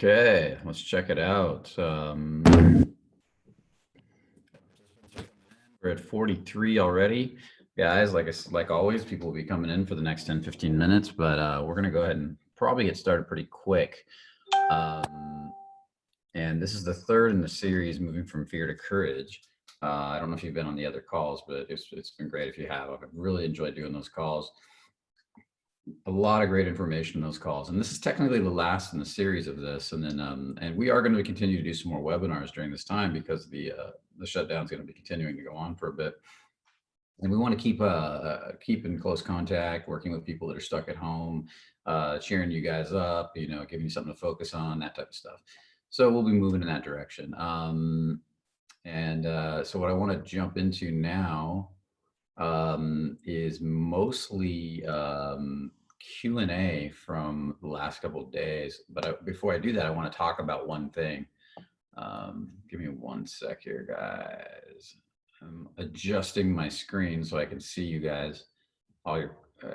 Okay, let's check it out. We're at 43 already. Guys, like always, people will be coming in for the next 10, 15 minutes, but we're going to go ahead and probably get started pretty quick. And this is the third in the series, Moving from Fear to Courage. I don't know if you've been on the other calls, but it's been great if you have. I've really enjoyed doing those calls. A lot of great information in those calls, and this is technically the last in the series of this. And then and we are going to continue to do some more webinars during this time because the shutdown is going to be continuing to go on for a bit, and we want to keep in close contact, working with people that are stuck at home, cheering you guys up, giving you something to focus on, that type of stuff. So we'll be moving in that direction. So what I want to jump into now is mostly Q&A from the last couple of days. But before I do that, I want to talk about one thing. Give me one sec here, guys. I'm adjusting my screen so I can see you guys,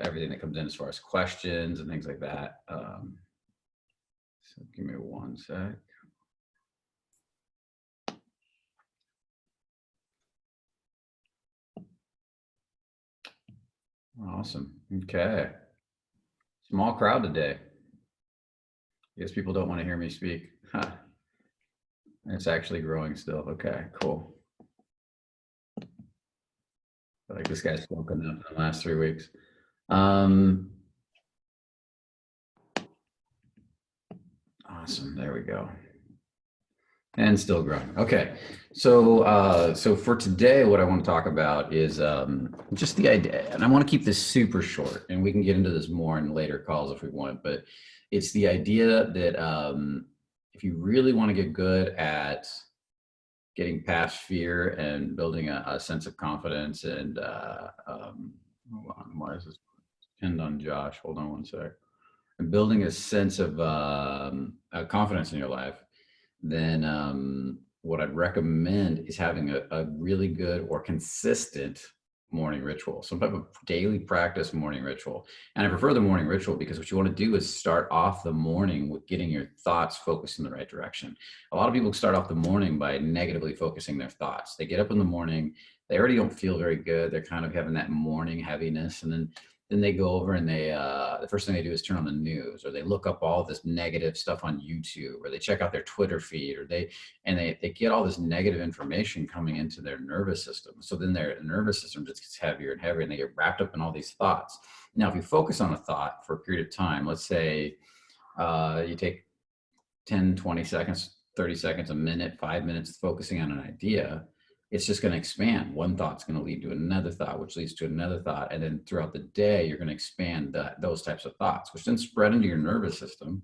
everything that comes in as far as questions and things like that. So give me one sec. Awesome. Okay. Small crowd today. I guess people don't want to hear me speak. Huh. It's actually growing still. Okay, cool. I feel like this guy's spoken up in the last 3 weeks. Awesome. There we go. And still growing. Okay. So for today, what I want to talk about is just the idea, and I want to keep this super short, and we can get into this more in later calls if we want, but it's the idea that if you really want to get good at getting past fear and building a sense of confidence and hold on, why is this pinned on Josh? Hold on one sec. And building a sense of confidence in your life, then what I'd recommend is having a really good or consistent morning ritual, some type of daily practice morning ritual. And I prefer the morning ritual because what you want to do is start off the morning with getting your thoughts focused in the right direction. A lot of people start off the morning by negatively focusing their thoughts. They get up in the morning, they already don't feel very good. They're kind of having that morning heaviness, and then they go over and they the first thing they do is turn on the news, or they look up all this negative stuff on YouTube, or they check out their Twitter feed, or they get all this negative information coming into their nervous system. So then their nervous system just gets heavier and heavier, and they get wrapped up in all these thoughts. Now, if you focus on a thought for a period of time, let's say you take 10, 20 seconds, 30 seconds, a minute, 5 minutes focusing on an idea, it's just going to expand. One thought's going to lead to another thought, which leads to another thought. And then throughout the day, you're going to expand those types of thoughts, which then spread into your nervous system.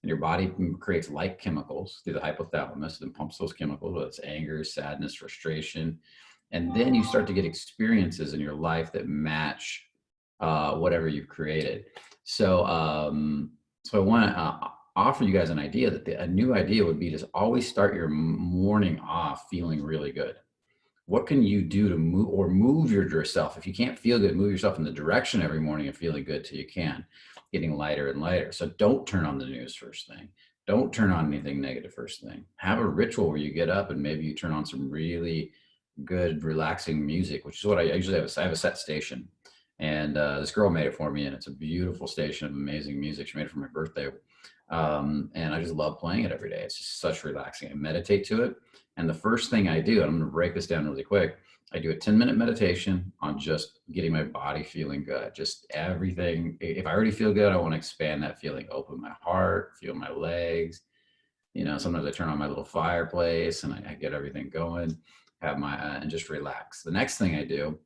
And your body creates like chemicals through the hypothalamus, and pumps those chemicals, whether it's anger, sadness, frustration. And then you start to get experiences in your life that match whatever you've created. So I want to offer you guys an idea that a new idea would be to always start your morning off feeling really good. What can you do to move yourself? If you can't feel good, move yourself in the direction every morning of feeling good till you can, getting lighter and lighter. So don't turn on the news first thing. Don't turn on anything negative first thing. Have a ritual where you get up and maybe you turn on some really good, relaxing music, which is what I usually have. I have a set station, and this girl made it for me, and it's a beautiful station of amazing music. She made it for my birthday. And I just love playing it every day. It's just such relaxing. I meditate to it. And the first thing I do, and I'm going to break this down really quick, I do a 10-minute meditation on just getting my body feeling good. Just everything. If I already feel good, I want to expand that feeling, open my heart, feel my legs. Sometimes I turn on my little fireplace and I get everything going, and just relax. The next thing I do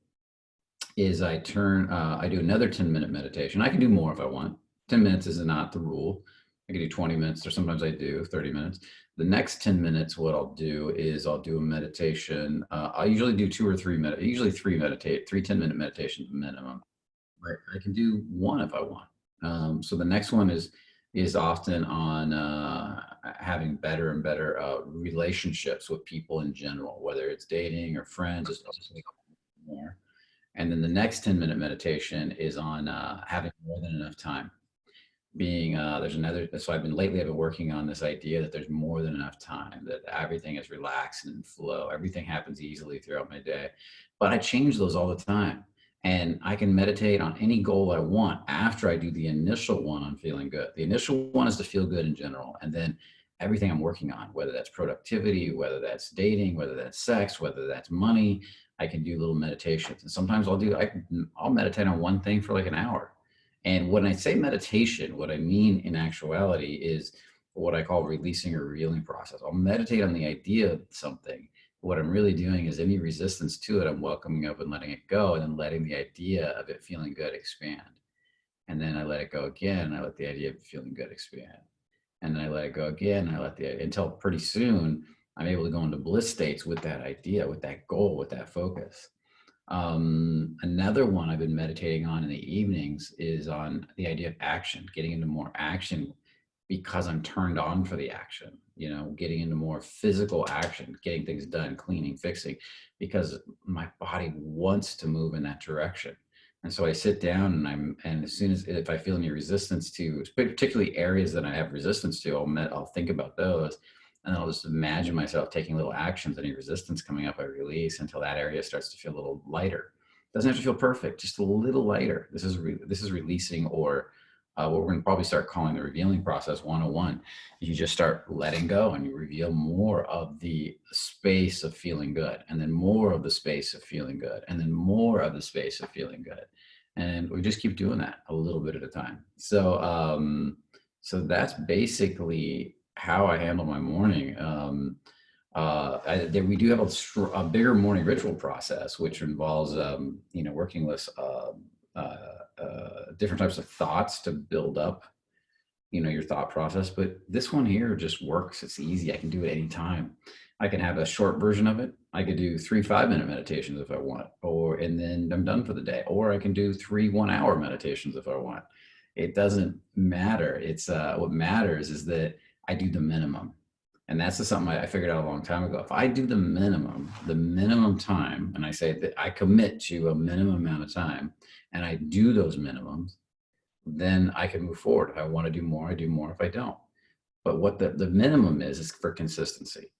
is I do another 10-minute meditation. I can do more if I want. 10 minutes is not the rule. I can do 20 minutes, or sometimes I do 30 minutes. The next 10 minutes, what I'll do is I'll do a meditation. I usually do 2 or 3 minutes, usually 3 10-minute meditations minimum. But I can do one if I want. So the next one is often on having better and better relationships with people in general, whether it's dating or friends, just more. And then the next 10-minute meditation is on having more than enough time. being there's another, so I've been working on this idea that there's more than enough time, that everything is relaxed and in flow, everything happens easily throughout my day. But I change those all the time, and I can meditate on any goal I want after I do the initial one on feeling good. The initial one is to feel good in general, and then everything I'm working on, whether that's productivity, whether that's dating, whether that's sex, whether that's money, I can do little meditations. And sometimes I'll meditate on one thing for like an hour. And when I say meditation, what I mean in actuality is what I call releasing or revealing process. I'll meditate on the idea of something. What I'm really doing is any resistance to it, I'm welcoming up and letting it go, and then letting the idea of it feeling good expand. And then I let it go again, and I let the idea of feeling good expand. And then I let it go again, and I let the, until pretty soon I'm able to go into bliss states with that idea, with that goal, with that focus. Another one I've been meditating on in the evenings is on the idea of action, getting into more action because I'm turned on for the action, getting into more physical action, getting things done, cleaning, fixing, because my body wants to move in that direction. And so I sit down and as soon as, if I feel any resistance to, particularly areas that I have resistance to, I'll think about those. And then I'll just imagine myself taking little actions, any resistance coming up, I release until that area starts to feel a little lighter. Doesn't have to feel perfect, just a little lighter. This is releasing, or what we're going to probably start calling the revealing process 101. You just start letting go and you reveal more of the space of feeling good, and then more of the space of feeling good, and then more of the space of feeling good. And we just keep doing that a little bit at a time. So that's basically how I handle my morning. We do have a bigger morning ritual process, which involves, working with different types of thoughts to build up, your thought process. But this one here just works. It's easy. I can do it anytime. I can have a short version of it. I could do 3 5-minute meditations if I want, and then I'm done for the day. Or I can do 3 1-hour meditations if I want. It doesn't matter. It's what matters is that I do the minimum. And that's just something I figured out a long time ago. If I do the minimum time, and I say that I commit to a minimum amount of time, and I do those minimums, then I can move forward. If I want to do more, I do more. If I don't. But what the minimum is for consistency.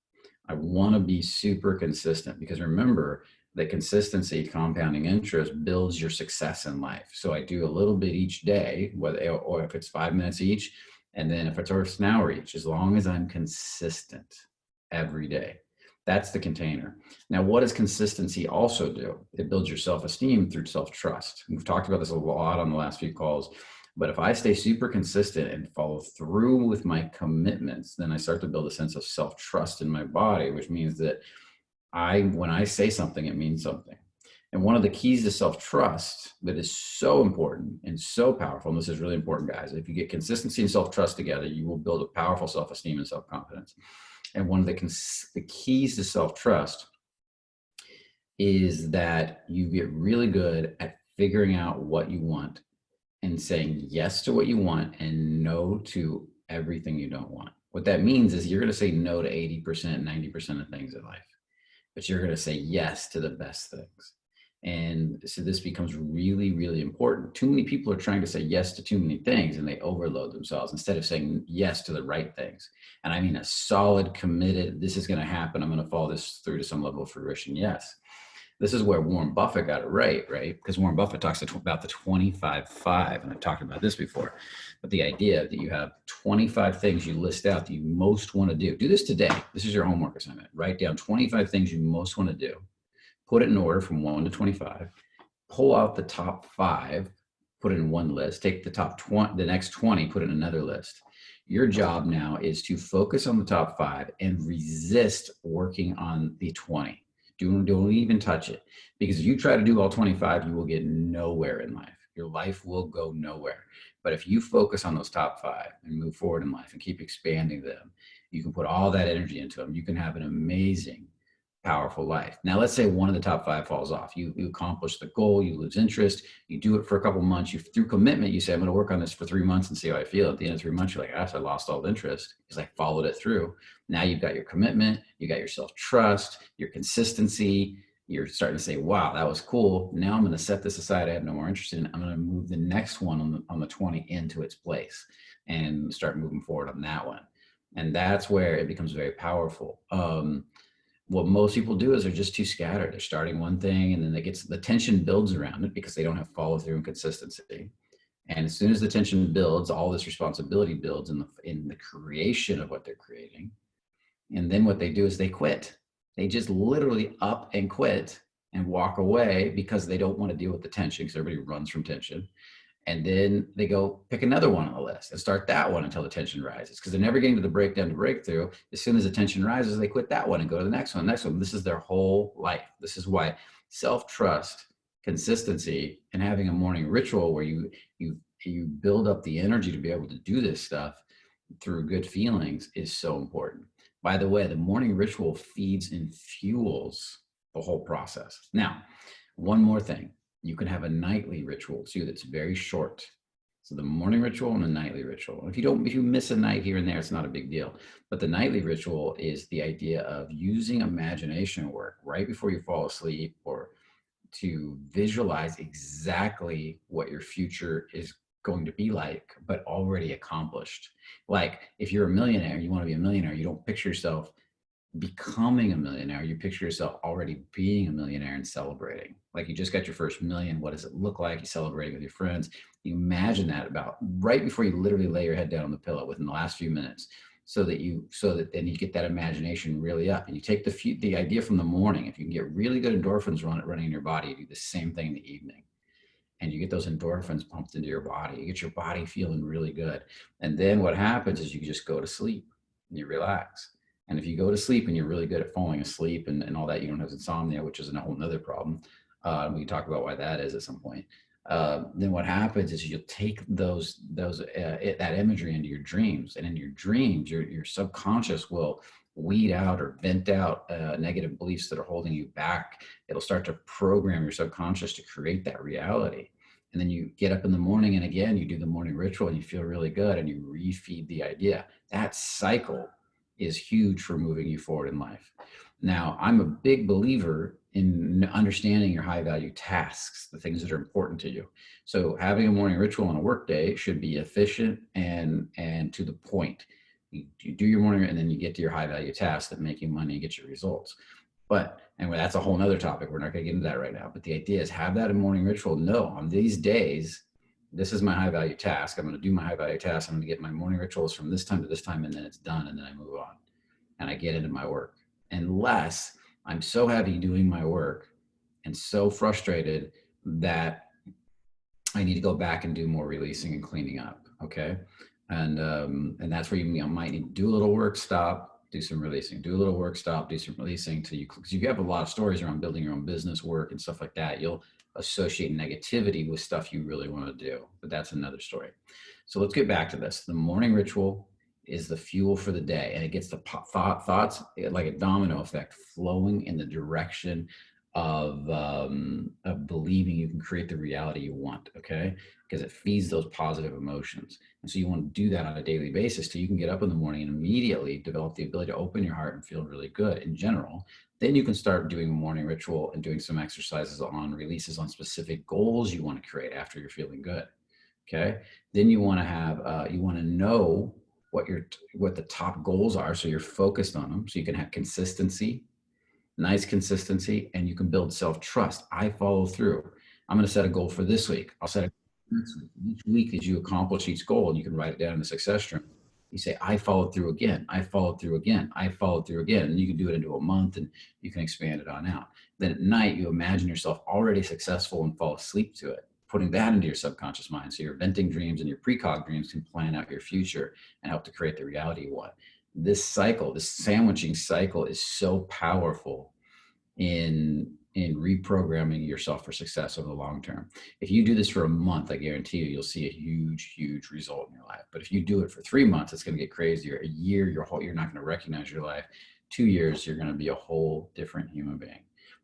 I want to be super consistent, because remember that consistency, compounding interest, builds your success in life. So I do a little bit each day, or if it's 5 minutes each, and then if it's an hour each, as long as I'm consistent every day. That's the container. Now, what does consistency also do? It builds your self-esteem through self-trust. We've talked about this a lot on the last few calls. But if I stay super consistent and follow through with my commitments, then I start to build a sense of self-trust in my body, which means that when I say something, it means something. And one of the keys to self-trust that is so important and so powerful, and this is really important, guys, if you get consistency and self-trust together, you will build a powerful self-esteem and self-confidence. And one of the keys to self-trust is that you get really good at figuring out what you want and saying yes to what you want and no to everything you don't want. What that means is you're going to say no to 80%, 90% of things in life, but you're going to say yes to the best things. And so this becomes really, really important. Too many people are trying to say yes to too many things, and they overload themselves instead of saying yes to the right things. And I mean a solid, committed, this is going to happen, I'm going to follow this through to some level of fruition. Yes. This is where Warren Buffett got it right? Because Warren Buffett talks about the 25-5, and I've talked about this before, but the idea that you have 25 things you list out that you most want to do. Do this today. This is your homework assignment. Write down 25 things you most want to do. Put it in order from 1 to 25. Pull out the top 5, put it in one list. Take the top 20, the next 20, put it in another list. Your job now is to focus on the top 5 and resist working on the 20. Don't even touch it, because if you try to do all 25, you will get nowhere in life. Your life will go nowhere. But if you focus on those top 5 and move forward in life and keep expanding them, you can put all that energy into them. You can have an amazing, powerful life. Now, let's say one of the top 5 falls off. You accomplish the goal, you lose interest, you do it for a couple months, through commitment, you say, I'm going to work on this for 3 months and see how I feel. At the end of 3 months, you're like, gosh, I lost all interest because I followed it through. Now you've got your commitment, you got your self-trust, your consistency, you're starting to say, wow, that was cool. Now I'm going to set this aside. I have no more interest in it. I'm going to move the next one on the 20 into its place and start moving forward on that one. And that's where it becomes very powerful. What most people do is they're just too scattered. They're starting one thing and then the tension builds around it because they don't have follow through and consistency. And as soon as the tension builds, all this responsibility builds in the creation of what they're creating. And then what they do is they quit. They just literally up and quit and walk away because they don't want to deal with the tension, because everybody runs from tension. And then they go pick another one on the list and start that one until the tension rises, because they're never getting to the breakdown to breakthrough. As soon as the tension rises, they quit that one and go to the next one, next one. This is their whole life. This is why self-trust, consistency, and having a morning ritual where you build up the energy to be able to do this stuff through good feelings is so important. By the way, the morning ritual feeds and fuels the whole process. Now, one more thing. You can have a nightly ritual too that's very short. So the morning ritual and the nightly ritual. If you miss a night here and there, it's not a big deal. But the nightly ritual is the idea of using imagination work right before you fall asleep, or to visualize exactly what your future is going to be like, but already accomplished. Like if you're a millionaire, you want to be a millionaire, you don't picture yourself becoming a millionaire, you picture yourself already being a millionaire and celebrating. Like you just got your first million. What does it look like? You celebrating with your friends. You imagine that about right before you literally lay your head down on the pillow within the last few minutes, so that then you get that imagination really up, and you take the idea from the morning. If you can get really good endorphins running in your body, you do the same thing in the evening, and you get those endorphins pumped into your body. You get your body feeling really good. And then what happens is you just go to sleep and you relax. And if you go to sleep and you're really good at falling asleep and all that, you don't have insomnia, which is a whole nother problem. We can talk about why that is at some point. Then what happens is you'll take that imagery into your dreams, and in your dreams, your subconscious will weed out or vent out negative beliefs that are holding you back. It'll start to program your subconscious to create that reality. And then you get up in the morning and again, you do the morning ritual and you feel really good and you refeed the idea. That cycle is huge for moving you forward in life. Now, I'm a big believer in understanding your high value tasks, the things that are important to you. So having a morning ritual on a work day should be efficient and to the point. You do your morning and then you get to your high value tasks that make you money and get your results. But anyway, that's a whole nother topic. We're not going to get into that right now. But the idea is have that a morning ritual. No, on these days, this is my high value task. I'm going to do my high value task. I'm going to get my morning rituals from this time to this time, and then it's done. And then I move on and I get into my work. Unless I'm so heavy doing my work and so frustrated that I need to go back and do more releasing and cleaning up. Okay. And that's where you might need to do a little work, stop, do some releasing, do a little work, stop, do some releasing because you have a lot of stories around building your own business, work and stuff like that. You'll associate negativity with stuff you really want to do, but that's another story. So let's get back to this. The morning ritual is the fuel for the day, and it gets the thoughts like a domino effect flowing in the direction of believing you can create the reality you want, okay? Because it feeds those positive emotions. And so you want to do that on a daily basis so you can get up in the morning and immediately develop the ability to open your heart and feel really good in general. Then you can start doing a morning ritual and doing some exercises on releases on specific goals you want to create after you're feeling good, okay? Then you want to have, you want to know what the top goals are so you're focused on them, so you can have consistency, nice consistency, and you can build self-trust. I follow through. I'm going to set a goal for this week. I'll set a goal next week. Each week as you accomplish each goal, and you can write it down in the success stream, you say, I followed through again. I followed through again. I followed through again. And you can do it into a month and you can expand it on out. Then at night, you imagine yourself already successful and fall asleep to it, putting that into your subconscious mind. So your venting dreams and your precog dreams can plan out your future and help to create the reality you want. This cycle, this sandwiching cycle is so powerful in reprogramming yourself for success over the long term. If you do this for a month, I guarantee you'll see a huge result in your life. But if you do it for 3 months, it's going to get crazier. A year, you're not going to recognize your life. 2 years, you're going to be a whole different human being.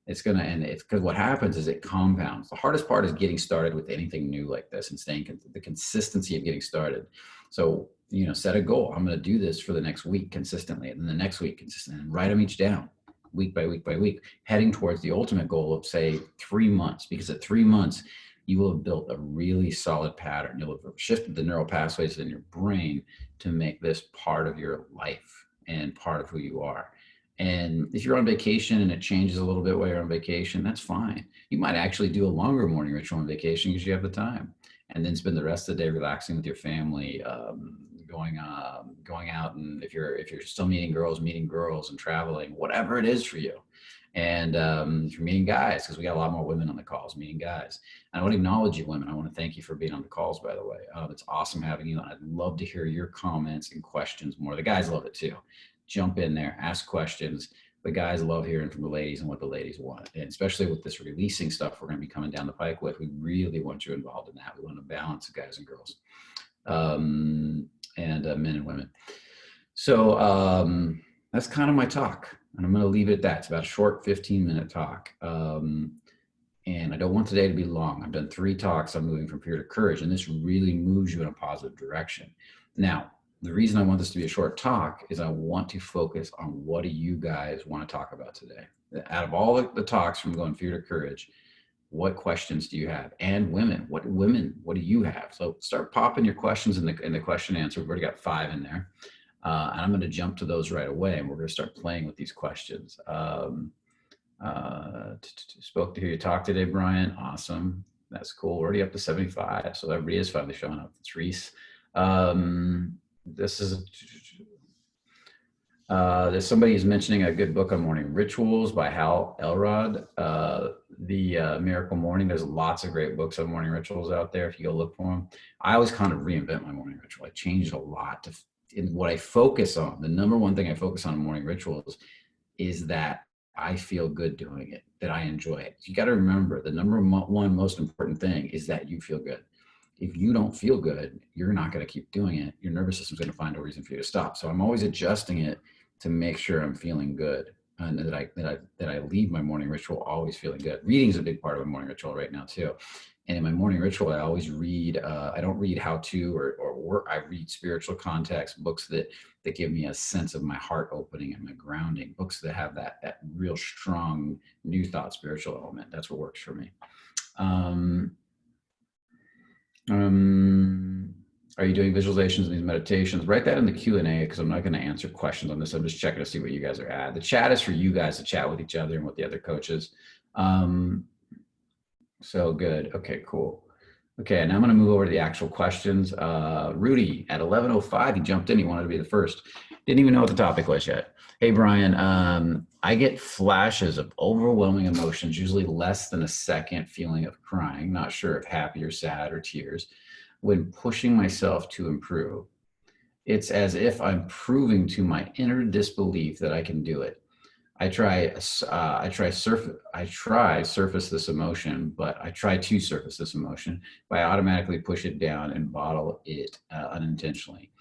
It's because what happens is it compounds. The hardest part is getting started with anything new like this and staying the consistency of getting started. So, set a goal. I'm going to do this for the next week consistently, and then the next week consistently, and write them each down. week by week by week, heading towards the ultimate goal of, say, 3 months. Because at 3 months, you will have built a really solid pattern. You'll have shifted the neural pathways in your brain to make this part of your life and part of who you are. And if you're on vacation and it changes a little bit while you're on vacation, that's fine. You might actually do a longer morning ritual on vacation because you have the time, and then spend the rest of the day relaxing with your family, going out, and if you're still meeting girls and traveling, whatever it is for you. And if you're meeting guys, because we got a lot more women on the calls, meeting guys. And I want to acknowledge you, women. I want to thank you for being on the calls, by the way. It's awesome having you. And I'd love to hear your comments and questions more. The guys love it too. Jump in there, ask questions. The guys love hearing from the ladies and what the ladies want. And especially with this releasing stuff we're going to be coming down the pike with, we really want you involved in that. We want to balance guys and girls, and men and women. So that's kind of my talk. And I'm going to leave it at that. It's about a short 15-minute talk. And I don't want today to be long. I've done 3 talks on moving from fear to courage, and this really moves you in a positive direction. Now, the reason I want this to be a short talk is I want to focus on what do you guys want to talk about today. Out of all the talks from going fear to courage, what questions do you have? And women, what do you have? So start popping your questions in the question answer. We've already got 5 in there. And I'm going to jump to those right away, and we're going to start playing with these questions. Spoke to hear you talk today, Brian. Awesome. That's cool. We're already up to 75. So everybody is finally showing up. It's Reese. This is there's somebody who's mentioning a good book on morning rituals by Hal Elrod. The Miracle Morning. There's lots of great books on morning rituals out there if you go look for them. I always kind of reinvent my morning ritual. I changed a lot in what I focus on. The number one thing I focus on in morning rituals is that I feel good doing it, that I enjoy it. You got to remember, the number one most important thing is that you feel good. If you don't feel good, you're not going to keep doing it. Your nervous system's going to find a reason for you to stop. So I'm always adjusting it to make sure I'm feeling good, and that I leave my morning ritual always feeling good. Reading is a big part of my morning ritual right now too. And in my morning ritual, I always read. I don't read how to or work. I read spiritual context books that give me a sense of my heart opening and my grounding. Books that have that real strong new thought spiritual element. That's what works for me. Are you doing visualizations in these meditations? Write that in the Q&A, because I'm not going to answer questions on this. I'm just checking to see what you guys are at. The chat is for you guys to chat with each other and with the other coaches. So good. Okay, cool. Okay, now I'm going to move over to the actual questions. Rudy at 11:05, he jumped in. He wanted to be the first. Didn't even know what the topic was yet. Hey, Brian, I get flashes of overwhelming emotions, usually less than a second feeling of crying, not sure if happy or sad or tears, when pushing myself to improve. It's as if I'm proving to my inner disbelief that I can do it. I try to surface this emotion, but I automatically push it down and bottle it unintentionally.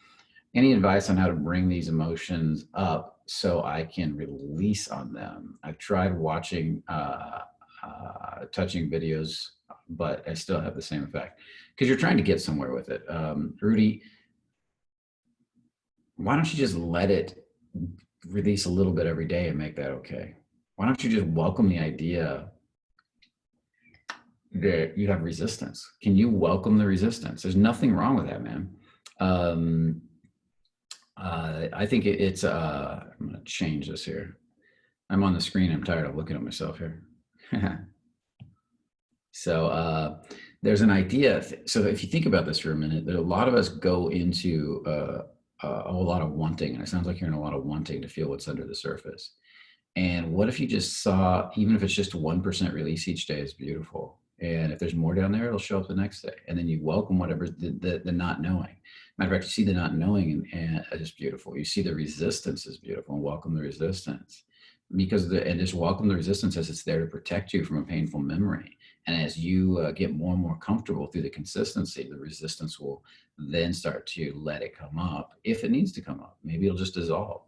Any advice on how to bring these emotions up so I can release on them? I've tried watching touching videos, but I still have the same effect, because you're trying to get somewhere with it. Rudy, why don't you just let it release a little bit every day and make that okay? Why don't you just welcome the idea that you have resistance? Can you welcome the resistance? There's nothing wrong with that, man. I think it's, I'm going to change this here. I'm on the screen. I'm tired of looking at myself here. So there's an idea. So if you think about this for a minute, that a lot of us go into a lot of wanting, and it sounds like you're in a lot of wanting to feel what's under the surface. And what if you just saw, even if it's just 1% release each day is beautiful. And if there's more down there, it'll show up the next day. And then you welcome whatever the not knowing. Matter of fact, you see the not knowing and it's beautiful. You see the resistance is beautiful, and welcome the resistance. And just welcome the resistance as it's there to protect you from a painful memory. And as you get more and more comfortable through the consistency, the resistance will then start to let it come up if it needs to come up. Maybe it'll just dissolve.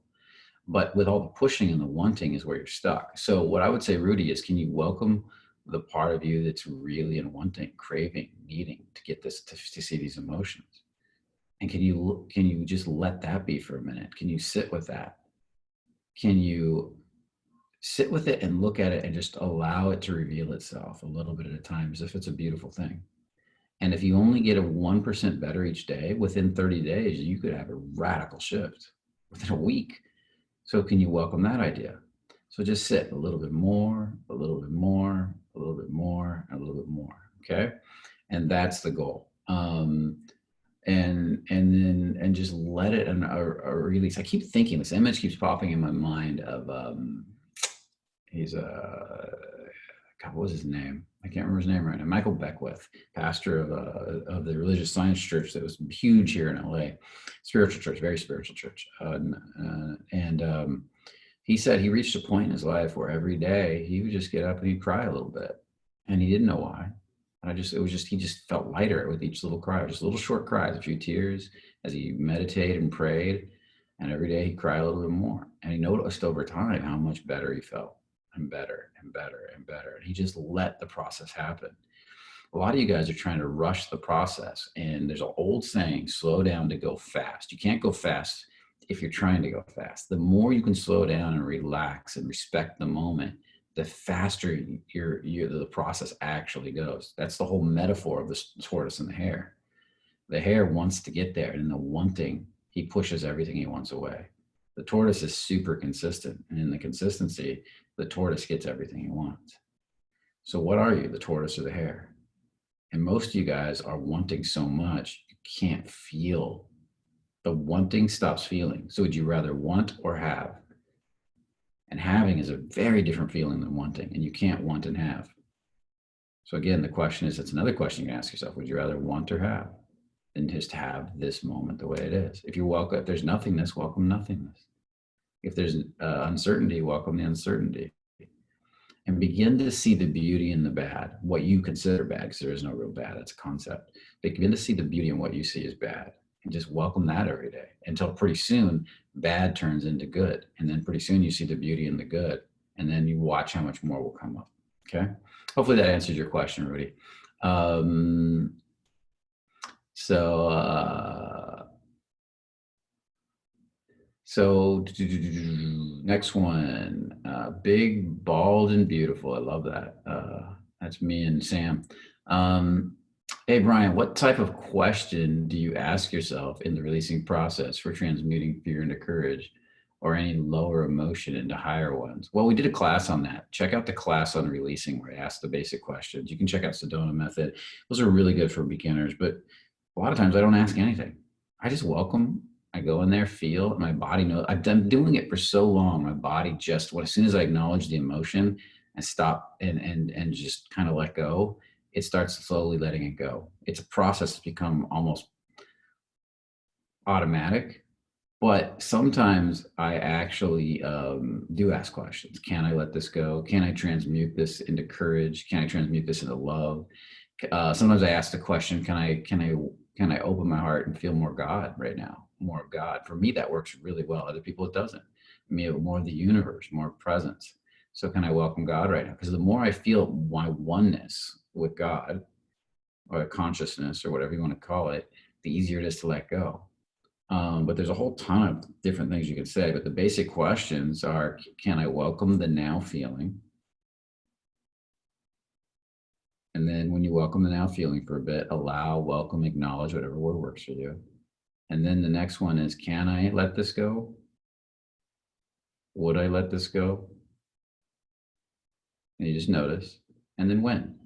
But with all the pushing and the wanting is where you're stuck. So what I would say, Rudy, is can you welcome the part of you that's really in wanting, craving, needing to get this, to see these emotions? And can you just let that be for a minute? Can you sit with that? Can you Sit with it and look at it and just allow it to reveal itself a little bit at a time, as if it's a beautiful thing. And if you only get a 1% better each day, within 30 days, you could have a radical shift within a week. So can you welcome that idea? So just sit a little bit more, a little bit more, a little bit more, and a little bit more. Okay. And that's the goal. And just let it and release. I keep thinking, this image keeps popping in my mind of he's a God, what was his name? I can't remember his name right now. Michael Beckwith, pastor of the Religious Science Church that was huge here in LA, spiritual church, very spiritual church. He said he reached a point in his life where every day he would just get up and he'd cry a little bit, and he didn't know why. He just felt lighter with each little cry, just little short cries, a few tears as he meditated and prayed. And every day he'd cry a little bit more. And he noticed over time how much better he felt, and better and better and better. And he just let the process happen. A lot of you guys are trying to rush the process. And there's an old saying, slow down to go fast. You can't go fast if you're trying to go fast. The more you can slow down and relax and respect the moment, the faster the process actually goes. That's the whole metaphor of the tortoise and the hare. The hare wants to get there, and in the wanting, he pushes everything he wants away. The tortoise is super consistent, and in the consistency, the tortoise gets everything he wants. So what are you, the tortoise or the hare? And most of you guys are wanting so much, you can't feel. The wanting stops feeling. So would you rather want or have? And having is a very different feeling than wanting, and you can't want and have. So again, the question is, it's another question you can ask yourself, would you rather want or have? And just have this moment the way it is. If there's nothingness, welcome nothingness. If there's uncertainty, welcome the uncertainty. And begin to see the beauty in the bad, what you consider bad, because there is no real bad, it's a concept. Begin to see the beauty in what you see as bad, and just welcome that every day until pretty soon bad turns into good. And then pretty soon you see the beauty in the good, and then you watch how much more will come up. Okay. Hopefully that answers your question, Rudy. So next one, big, bald, and beautiful. I love that. That's me and Sam. Hey, Brian, what type of question do you ask yourself in the releasing process for transmuting fear into courage, or any lower emotion into higher ones? Well, we did a class on that. Check out the class on releasing where I asked the basic questions. You can check out Sedona Method. Those are really good for beginners, but a lot of times I don't ask anything. I just welcome. I go in there, feel, my body knows. I've been doing it for so long. My body just, as soon as I acknowledge the emotion and stop and just kind of let go, it starts slowly letting it go. It's a process that's become almost automatic, but sometimes I actually do ask questions. Can I let this go? Can I transmute this into courage? Can I transmute this into love? Sometimes I ask the question, can I open my heart and feel more God right now? More of God. For me, that works really well. Other people, it doesn't. More of the universe, more presence. So can I welcome God right now? Because the more I feel my oneness with God, or consciousness, or whatever you want to call it, the easier it is to let go. But there's a whole ton of different things you could say. But the basic questions are, can I welcome the now feeling? And then when you welcome the now feeling for a bit, allow, welcome, acknowledge, whatever word works for you. And then the next one is, can I let this go? Would I let this go? And you just notice. And then when?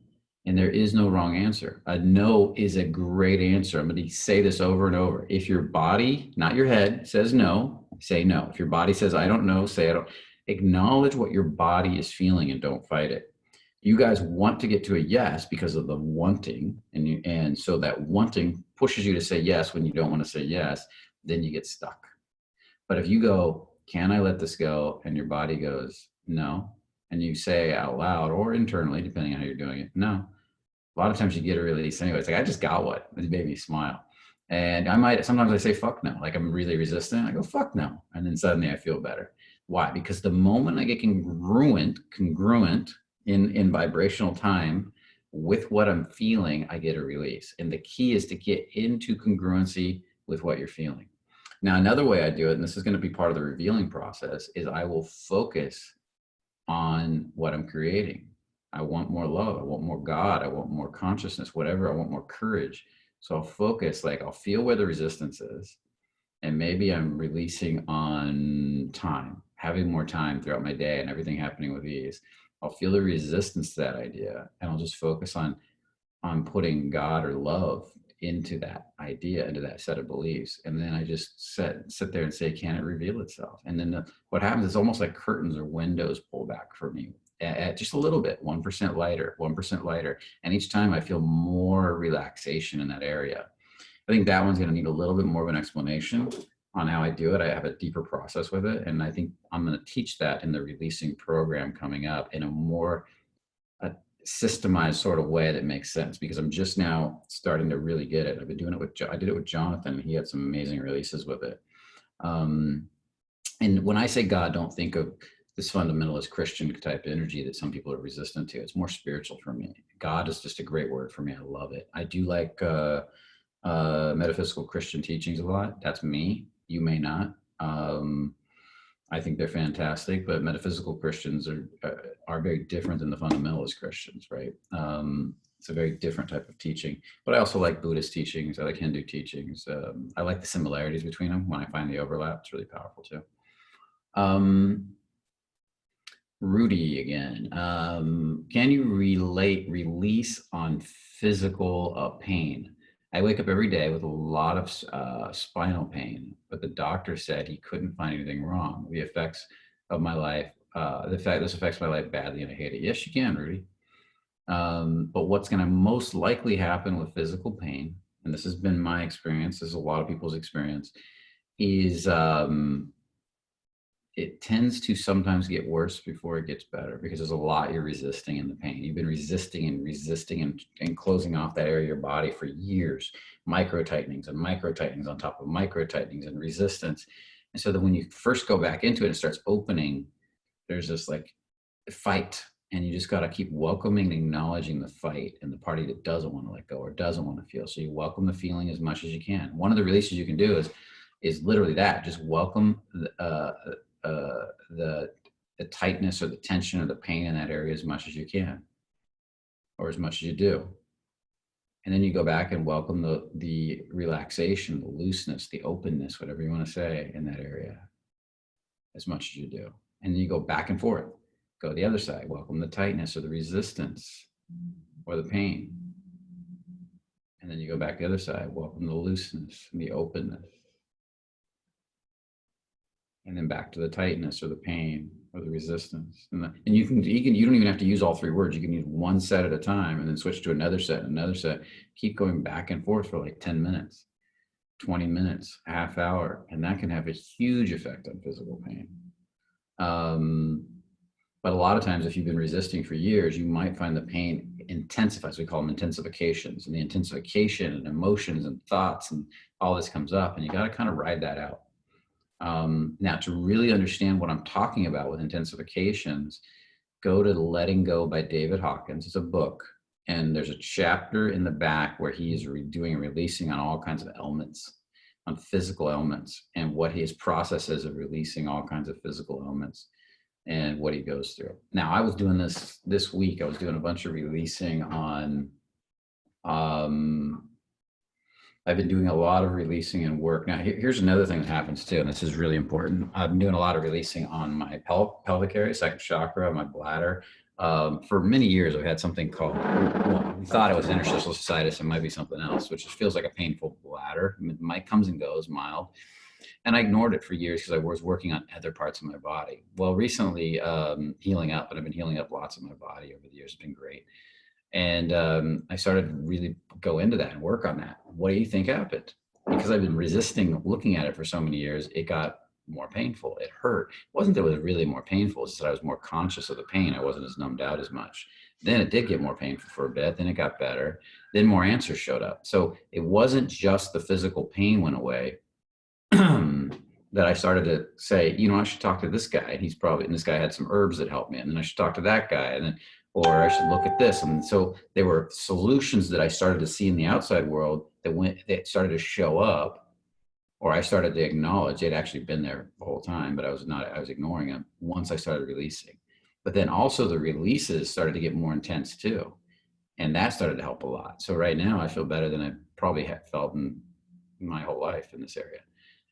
And there is no wrong answer. A no is a great answer. I'm going to say this over and over. If your body, not your head, says no, say no. If your body says, I don't know, say I don't. Acknowledge what your body is feeling and don't fight it. You guys want to get to a yes because of the wanting, and so that wanting pushes you to say yes when you don't want to say yes, then you get stuck. But if you go, can I let this go? And your body goes, no. And you say out loud or internally, depending on how you're doing it, no. A lot of times you get a release anyway. It's like, I just got what? It made me smile. And sometimes I say, fuck no. Like I'm really resistant. I go, fuck no. And then suddenly I feel better. Why? Because the moment I get congruent in vibrational time with what I'm feeling, I get a release. And the key is to get into congruency with what you're feeling. Now, another way I do it, and this is going to be part of the revealing process, is I will focus on what I'm creating. I want more love. I want more God. I want more consciousness, whatever. I want more courage. So I'll focus, like I'll feel where the resistance is. And maybe I'm releasing on time, having more time throughout my day and everything happening with ease. I'll feel the resistance to that idea, and I'll just focus on putting God or love into that idea, into that set of beliefs. And then I just sit there and say, can it reveal itself? And then what happens is almost like curtains or windows pull back for me at just a little bit, 1% lighter, 1% lighter. And each time I feel more relaxation in that area. I think that one's going to need a little bit more of an explanation on how I do it. I have a deeper process with it. And I think I'm going to teach that in the releasing program coming up in a more systemized sort of way that makes sense, because I'm just now starting to really get it. I've been doing it I did it with Jonathan. He had some amazing releases with it. And when I say God, don't think of this fundamentalist Christian type energy that some people are resistant to. It's more spiritual for me. God is just a great word for me. I love it. I do like metaphysical Christian teachings a lot. That's me. You may not. I think they're fantastic, but metaphysical Christians are very different than the fundamentalist Christians, right? It's a very different type of teaching. But I also like Buddhist teachings. I like Hindu teachings. I like the similarities between them. When I find the overlap, it's really powerful too. Rudy again. Can you release on physical pain? I wake up every day with a lot of spinal pain, but the doctor said he couldn't find anything wrong. The effects of my life, this affects my life badly and I hate it. Yes, you can, Rudy. But what's going to most likely happen with physical pain, and this has been my experience, this is a lot of people's experience, is it tends to sometimes get worse before it gets better, because there's a lot you're resisting in the pain. You've been resisting and closing off that area of your body for years, micro tightenings and micro tightenings on top of micro tightenings and resistance. And so that when you first go back into it, it starts opening, there's this like fight, and you just got to keep welcoming and acknowledging the fight and the party that doesn't want to let go or doesn't want to feel. So you welcome the feeling as much as you can. One of the releases you can do is literally that. Just welcome the tightness or the tension or the pain in that area as much as you can, or as much as you do. And then you go back and welcome the relaxation, the looseness, the openness, whatever you want to say, in that area as much as you do. And then you go back and forth. Go to the other side, welcome the tightness or the resistance or the pain. And then you go back to the other side, welcome the looseness and the openness. And then back to the tightness or the pain or the resistance. And you don't even have to use all three words. You can use one set at a time and then switch to another set, keep going back and forth for like 10 minutes, 20 minutes, half hour. And that can have a huge effect on physical pain. But a lot of times, if you've been resisting for years, you might find the pain intensifies. We call them intensifications, and the intensification and emotions and thoughts and all this comes up, and you got to kind of ride that out. Now, to really understand what I'm talking about with intensifications, go to Letting Go by David Hawkins. It's a book, and there's a chapter in the back where he is doing releasing on all kinds of ailments, on physical ailments, and what his process is of releasing all kinds of physical ailments and what he goes through. Now, I was doing this week. I was doing a bunch of releasing on, I've been doing a lot of releasing in work. Now, here's another thing that happens too, and this is really important. I've been doing a lot of releasing on my pelvic area, second chakra, my bladder. For many years, I've had something called, we thought it was interstitial cystitis. It might be something else, which just feels like a painful bladder. It comes and goes, mild. And I ignored it for years because I was working on other parts of my body. Well, recently, healing up, and I've been healing up lots of my body over the years. It's been great. And I started to really go into that and work on that. What do you think happened? Because I've been resisting looking at it for so many years, it got more painful. It hurt. It wasn't that it was really more painful. It's just that I was more conscious of the pain. I wasn't as numbed out as much. Then it did get more painful for a bit. Then it got better. Then more answers showed up. So it wasn't just the physical pain went away that I started to say, I should talk to this guy. And this guy had some herbs that helped me. And then I should talk to that guy. And then, or I should look at this. And so there were solutions that I started to see in the outside world that started to show up, or I started to acknowledge they'd actually been there the whole time, but I was ignoring them once I started releasing. But then also the releases started to get more intense too. And that started to help a lot. So right now I feel better than I probably have felt in my whole life in this area.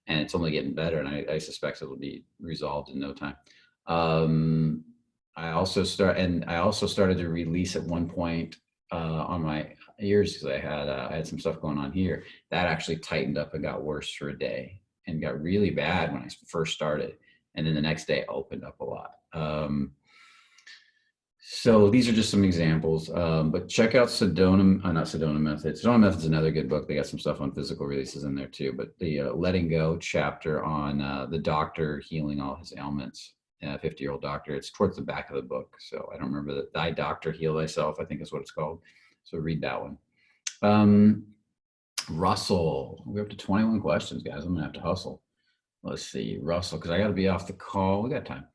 And it's only getting better. And I suspect it'll be resolved in no time. Um, I also started to release at one point on my ears because I had some stuff going on here that actually tightened up and got worse for a day and got really bad when I first started, and then the next day opened up a lot. So these are just some examples, but check out Sedona, not Sedona Method. Sedona Method is another good book. They got some stuff on physical releases in there too, but the Letting Go chapter on the doctor healing all his ailments, 50-year-old doctor, it's towards the back of the book. So I don't remember that. Thy Doctor Heal Thyself, I think is what it's called. So read that one. Russell, we're up to 21 questions, guys. I'm gonna have to hustle. Let's see, Russell, because I got to be off the call. We got time.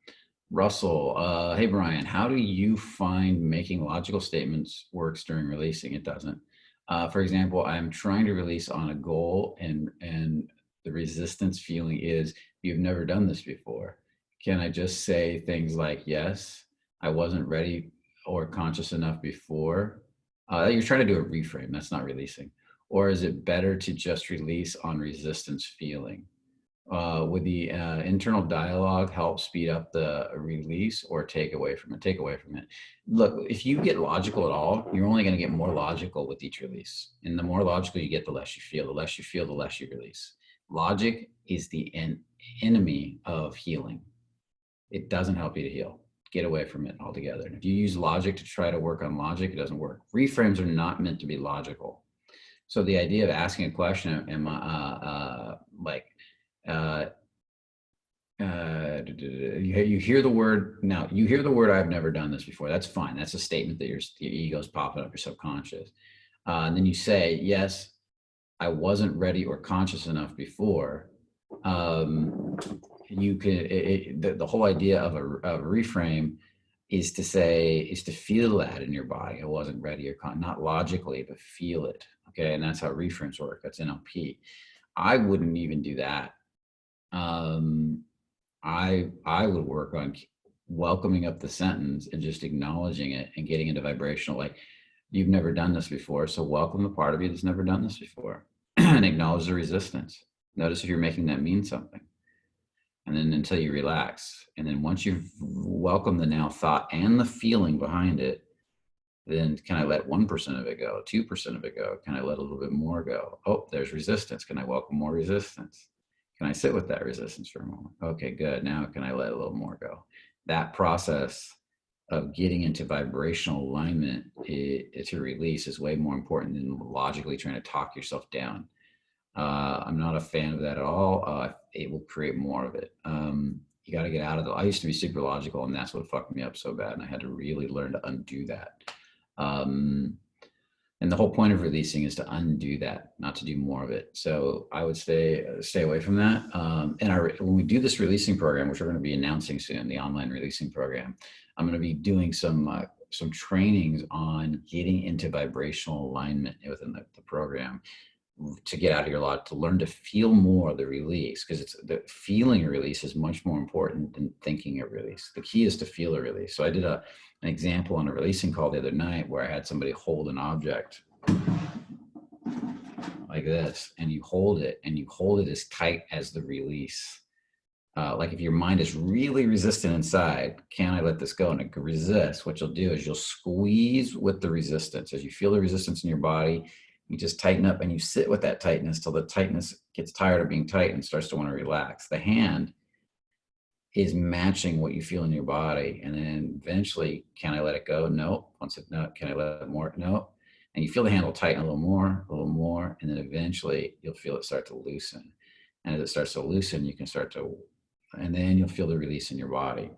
Russell, hey Brian, how do you find making logical statements works during releasing? It doesn't. For example, I'm trying to release on a goal, and the resistance feeling is you've never done this before. Can I just say things like, yes, I wasn't ready or conscious enough before? You're trying to do a reframe. That's not releasing. Or is it better to just release on resistance feeling? Would the internal dialogue help speed up the release or take away from it? Take away from it. Look, if you get logical at all, you're only going to get more logical with each release. And the more logical you get, the less you feel. The less you feel, the less you release. Logic is the enemy of healing. It doesn't help you to heal. Get away from it altogether. And if you use logic to try to work on logic, it doesn't work. Reframes are not meant to be logical. So the idea of asking a question, you hear the word, now you hear the word, I've never done this before. That's fine. That's a statement that your ego's popping up, your subconscious. And then you say, yes, I wasn't ready or conscious enough before. You can, the whole idea of a reframe is to feel that in your body. I wasn't ready or not logically, but feel it. Okay. And that's how reframes work. That's NLP. I wouldn't even do that. I would work on welcoming up the sentence and just acknowledging it and getting into vibrational, like, you've never done this before. So welcome the part of you that's never done this before and acknowledge the resistance. Notice if you're making that mean something. And then until you relax. And then once you've welcomed the now thought and the feeling behind it, then can I let 1% of it go, 2% of it go? Can I let a little bit more go? Oh, there's resistance. Can I welcome more resistance? Can I sit with that resistance for a moment? Okay, good. Now can I let a little more go? That process of getting into vibrational alignment to release is way more important than logically trying to talk yourself down. I'm not a fan of that at all. It will create more of it. You got to get out of I used to be super logical, and that's what fucked me up so bad. And I had to really learn to undo that. And the whole point of releasing is to undo that, not to do more of it. So I would stay away from that. And when we do this releasing program, which we're going to be announcing soon, the online releasing program, I'm going to be doing some trainings on getting into vibrational alignment within the program, to get out of your lot, to learn to feel more of the release, because it's the feeling a release is much more important than thinking a release. The key is to feel a release. So I did an example on a releasing call the other night where I had somebody hold an object like this, and you hold it as tight as the release. Like if your mind is really resistant inside, can I let this go? And it can resist. What you'll do is you'll squeeze with the resistance. As you feel the resistance in your body, you just tighten up and you sit with that tightness till the tightness gets tired of being tight and starts to want to relax. The hand is matching what you feel in your body. And then eventually, can I let it go? No. Once it, no. Can I let it more? No. And you feel the hand will tighten a little more. And then eventually you'll feel it start to loosen. And as it starts to loosen, you can start to, and then you'll feel the release in your body.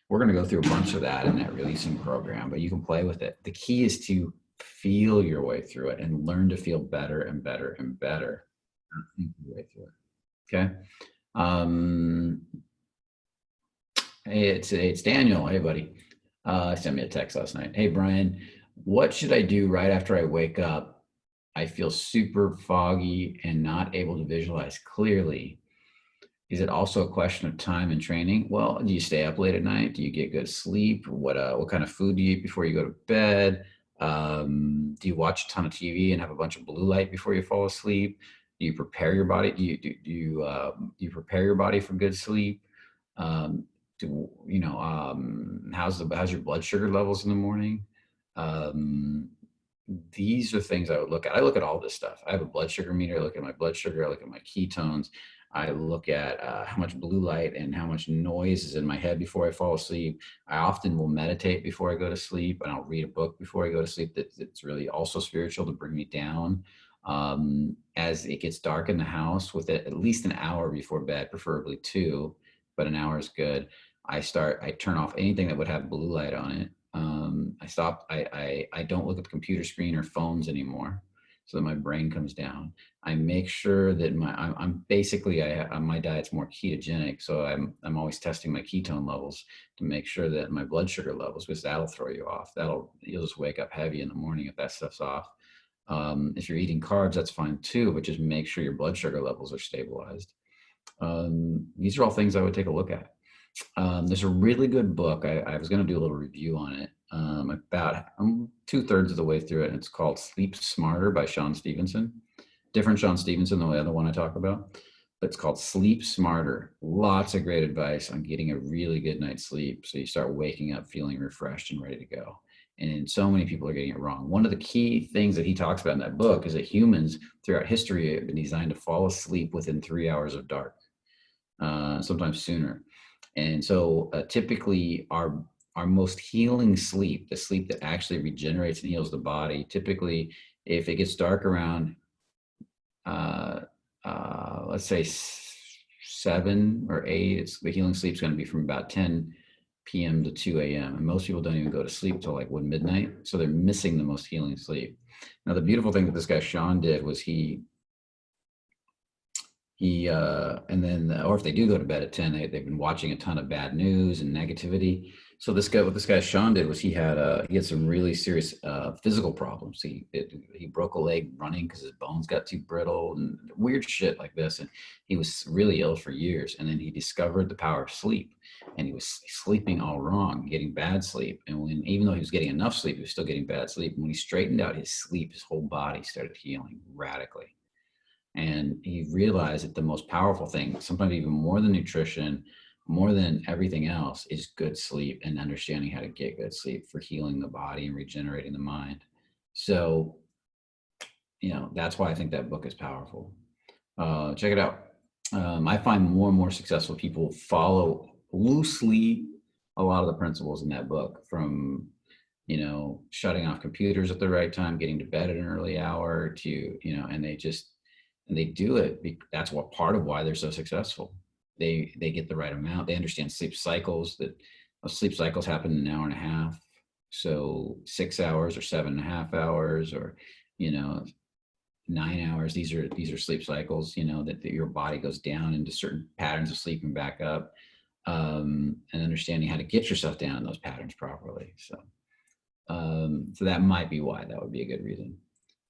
We're going to go through a bunch of that in that releasing program, but you can play with it. The key is to feel your way through it and learn to feel better and better and better. Think your way through it. Okay. Hey, it's Daniel. Hey, buddy. Sent me a text last night. Hey, Brian, what should I do right after I wake up? I feel super foggy and not able to visualize clearly. Is it also a question of time and training? Well, do you stay up late at night? Do you get good sleep? What kind of food do you eat before you go to bed? Do you watch a ton of TV and have a bunch of blue light before you fall asleep? Do you prepare your body? Do you prepare your body for good sleep? How's your blood sugar levels in the morning? Um, these are things I would look at. I look at all this stuff. I have a blood sugar meter. I look at my blood sugar. I look at my ketones. I look at how much blue light and how much noise is in my head before I fall asleep. I often will meditate before I go to sleep, and I'll read a book before I go to sleep that's really also spiritual to bring me down. As it gets dark in the house, with it at least an hour before bed, preferably two, but an hour is good. I turn off anything that would have blue light on it. I don't look at the computer screen or phones anymore so that my brain comes down. I make sure that my diet's more ketogenic. So I'm always testing my ketone levels to make sure that my blood sugar levels, because that'll throw you off. You'll just wake up heavy in the morning if that stuff's off. If you're eating carbs, that's fine too, but just make sure your blood sugar levels are stabilized. These are all things I would take a look at. There's a really good book. I was going to do a little review on it. I'm 2/3 of the way through it, and it's called Sleep Smarter by Sean Stephenson. Different Sean Stephenson than the other one I talk about, but it's called Sleep Smarter. Lots of great advice on getting a really good night's sleep so you start waking up feeling refreshed and ready to go. And so many people are getting it wrong. One of the key things that he talks about in that book is that humans throughout history have been designed to fall asleep within 3 hours of dark, sometimes sooner. And so typically our most healing sleep, the sleep that actually regenerates and heals the body, typically if it gets dark around, let's say 7 or 8, the healing sleep is going to be from about 10 p.m. to 2 a.m. And most people don't even go to sleep till like midnight. So they're missing the most healing sleep. Now, the beautiful thing that this guy Sean did was or if they do go to bed at 10, they've been watching a ton of bad news and negativity. So what this guy Sean did was he had some really serious physical problems. He broke a leg running because his bones got too brittle and weird shit like this. And he was really ill for years. And then he discovered the power of sleep, and he was sleeping all wrong, getting bad sleep. And even though he was getting enough sleep, he was still getting bad sleep. And when he straightened out his sleep, his whole body started healing radically. And he realized that the most powerful thing, sometimes even more than nutrition, more than everything else, is good sleep and understanding how to get good sleep for healing the body and regenerating the mind. So, that's why I think that book is powerful. Check it out. I find more and more successful people follow loosely a lot of the principles in that book, from shutting off computers at the right time, getting to bed at an early hour, to and they do it. That's what part of why they're so successful. They get the right amount. They understand sleep cycles, that sleep cycles happen in an hour and a half. So 6 hours or 7.5 hours, or 9 hours. These are sleep cycles. That your body goes down into certain patterns of sleep and back up, and understanding how to get yourself down in those patterns properly. So that might be why. That would be a good reason.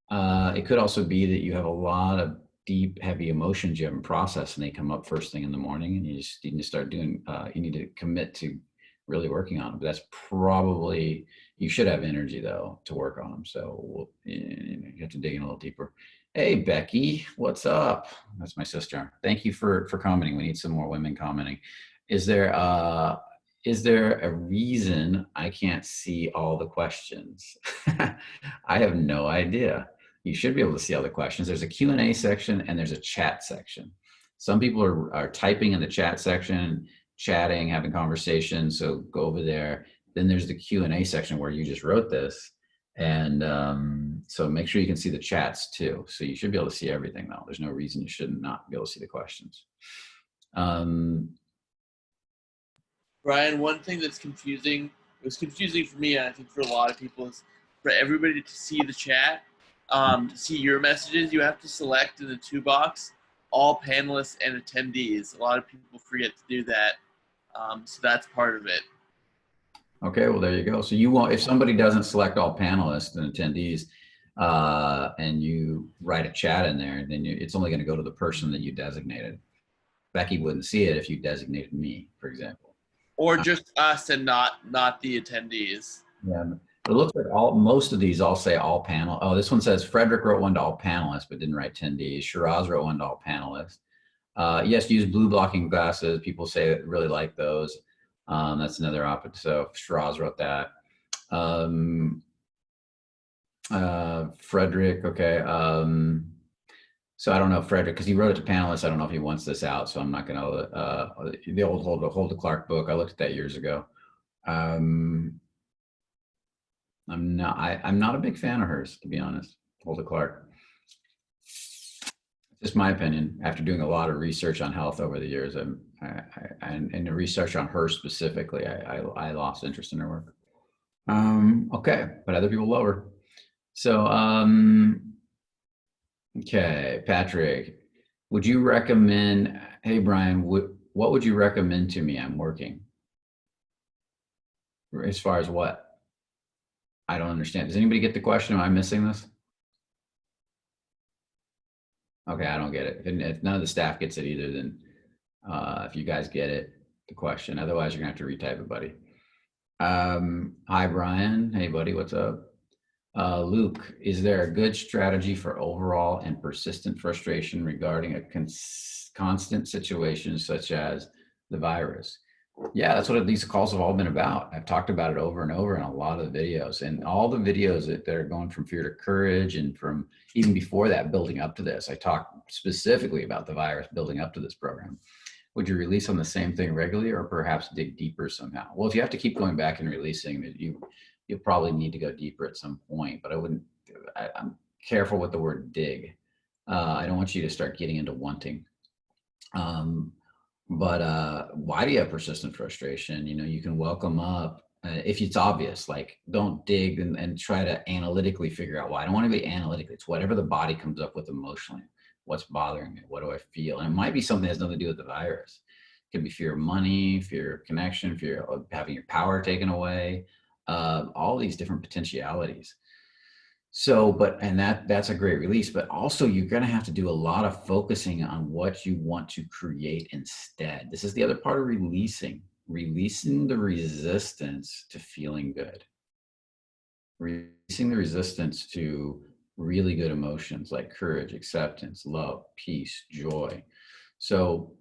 It could also be that you have a lot of deep, heavy emotions you haven't processed, and they come up first thing in the morning, and you need to start doing, you need to commit to really working on them. But that's probably, you should have energy though to work on them. So you have to dig in a little deeper. Hey, Becky, what's up? That's my sister. Thank you for commenting. We need some more women commenting. Is there a reason I can't see all the questions? I have no idea. You should be able to see all the questions. There's a Q&A section and there's a chat section. Some people are typing in the chat section, chatting, having conversations. So go over there. Then there's the Q&A section where you just wrote this. And so make sure you can see the chats too. So you should be able to see everything though. There's no reason you should not be able to see the questions. Brian, one thing that's confusing, it was confusing for me, and I think for a lot of people, is for everybody to see the chat, to see your messages, you have to select in the to box all panelists and attendees. A lot of people forget to do that, so that's part of it. Okay, well, there you go. So if somebody doesn't select all panelists and attendees, and you write a chat in there, then it's only going to go to the person that you designated. Becky wouldn't see it if you designated me, for example. Or just us and not the attendees. Yeah. It looks like most of these all say all panel. Oh, this one says Frederick wrote one to all panelists, but didn't write attendees. Shiraz wrote one to all panelists. Yes, use blue blocking glasses. People say that really like those. That's another option. So Shiraz wrote that. Frederick, okay. So I don't know, Frederick, because he wrote it to panelists. I don't know if he wants this out, so I'm not going to. The old Hold the Clark book. I looked at that years ago. I'm not a big fan of hers, to be honest. Hulda Clark. Just my opinion. After doing a lot of research on health over the years, and the research on her specifically, I lost interest in her work. Okay, but other people love her. So, okay, Patrick, would you recommend? Hey, Brian, what would you recommend to me? I'm working. As far as what? I don't understand. Does anybody get the question? Am I missing this? Okay, I don't get it. And if none of the staff gets it either, then if you guys get it, the question. Otherwise, you're gonna have to retype it, buddy. Hi, Brian. Hey, buddy, what's up? Luke, is there a good strategy for overall and persistent frustration regarding a constant situation such as the virus? Yeah, that's what these calls have all been about. I've talked about it over and over in a lot of the videos, and all the videos that are going from fear to courage, and from even before that, building up to this. I talked specifically about the virus building up to this program. Would you release on the same thing regularly, or perhaps dig deeper somehow? Well, if you have to keep going back and releasing, you'll probably need to go deeper at some point. But I wouldn't. I'm careful with the word dig. I don't want you to start getting into wanting. But why do you have persistent frustration? You can welcome up if it's obvious. Like, don't dig and try to analytically figure out why. I don't want to be analytic. It's whatever the body comes up with emotionally. What's bothering me? What do I feel? And it might be something that has nothing to do with the virus. It could be fear of money, fear of connection, fear of having your power taken away, all these different potentialities. So, that's a great release, but also you're going to have to do a lot of focusing on what you want to create instead. This is the other part of releasing the resistance to feeling good, releasing the resistance to really good emotions like courage, acceptance, love, peace, joy. So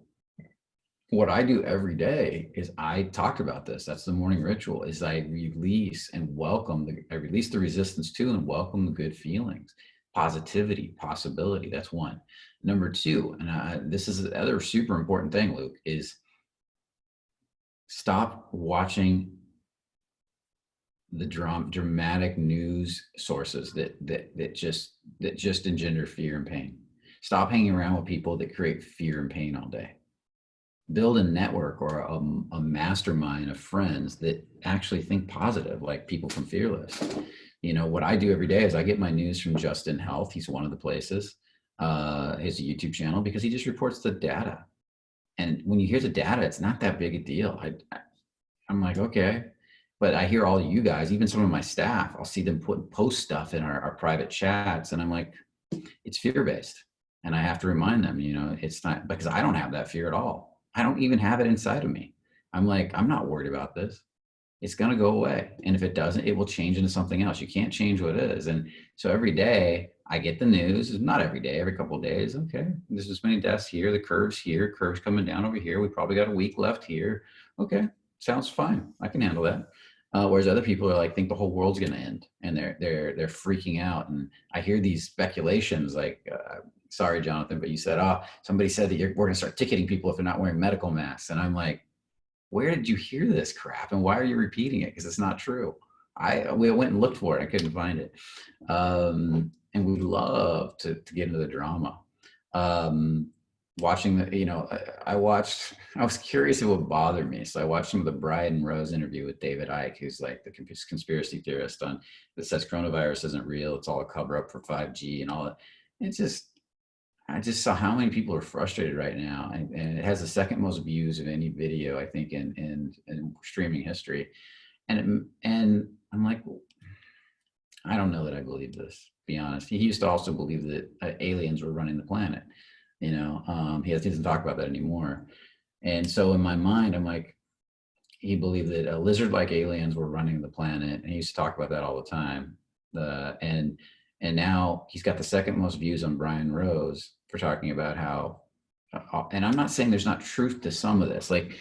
what I do every day is, I talked about this. That's the morning ritual, is I release and welcome I release the resistance to and welcome the good feelings, positivity, possibility. That's one. Number two, and this is the other super important thing, Luke, is stop watching the dramatic news sources that just engender fear and pain. Stop hanging around with people that create fear and pain all day. Build a network or a mastermind of friends that actually think positive, like people from Fearless. What I do every day is I get my news from Justin Health. He's one of the places. His YouTube channel, because he just reports the data. And when you hear the data, it's not that big a deal. I'm like, okay. But I hear all you guys, even some of my staff, I'll see them post stuff in our private chats, and I'm like, it's fear-based. And I have to remind them, it's not, because I don't have that fear at all. I don't even have it inside of me. I'm like, I'm not worried about this. It's going to go away. And if it doesn't, it will change into something else. You can't change what it is. And so every day I get the news, not every day, every couple of days. Okay, there's this many deaths here, the curves coming down over here. We probably got a week left here. Okay, sounds fine. I can handle that. Whereas other people are like, think the whole world's going to end, and they're freaking out. And I hear these speculations like, sorry, Jonathan, but you said, somebody said that we're going to start ticketing people if they're not wearing medical masks. And I'm like, where did you hear this crap? And why are you repeating it? Because it's not true. We went and looked for it. I couldn't find it. And we love to get into the drama. Watching I was curious if it would bother me. So I watched some of the Brian Rose interview with David Icke, who's like the conspiracy theorist that says coronavirus isn't real. It's all a cover up for 5G and all that. I just saw how many people are frustrated right now, and it has the second most views of any video, I think, in streaming history. And I'm like, I don't know that I believe this, to be honest. He used to also believe that aliens were running the planet. He doesn't talk about that anymore. And so in my mind, I'm like, he believed that lizard-like aliens were running the planet, and he used to talk about that all the time. And now he's got the second most views on Brian Rose for talking about how. And I'm not saying there's not truth to some of this. Like,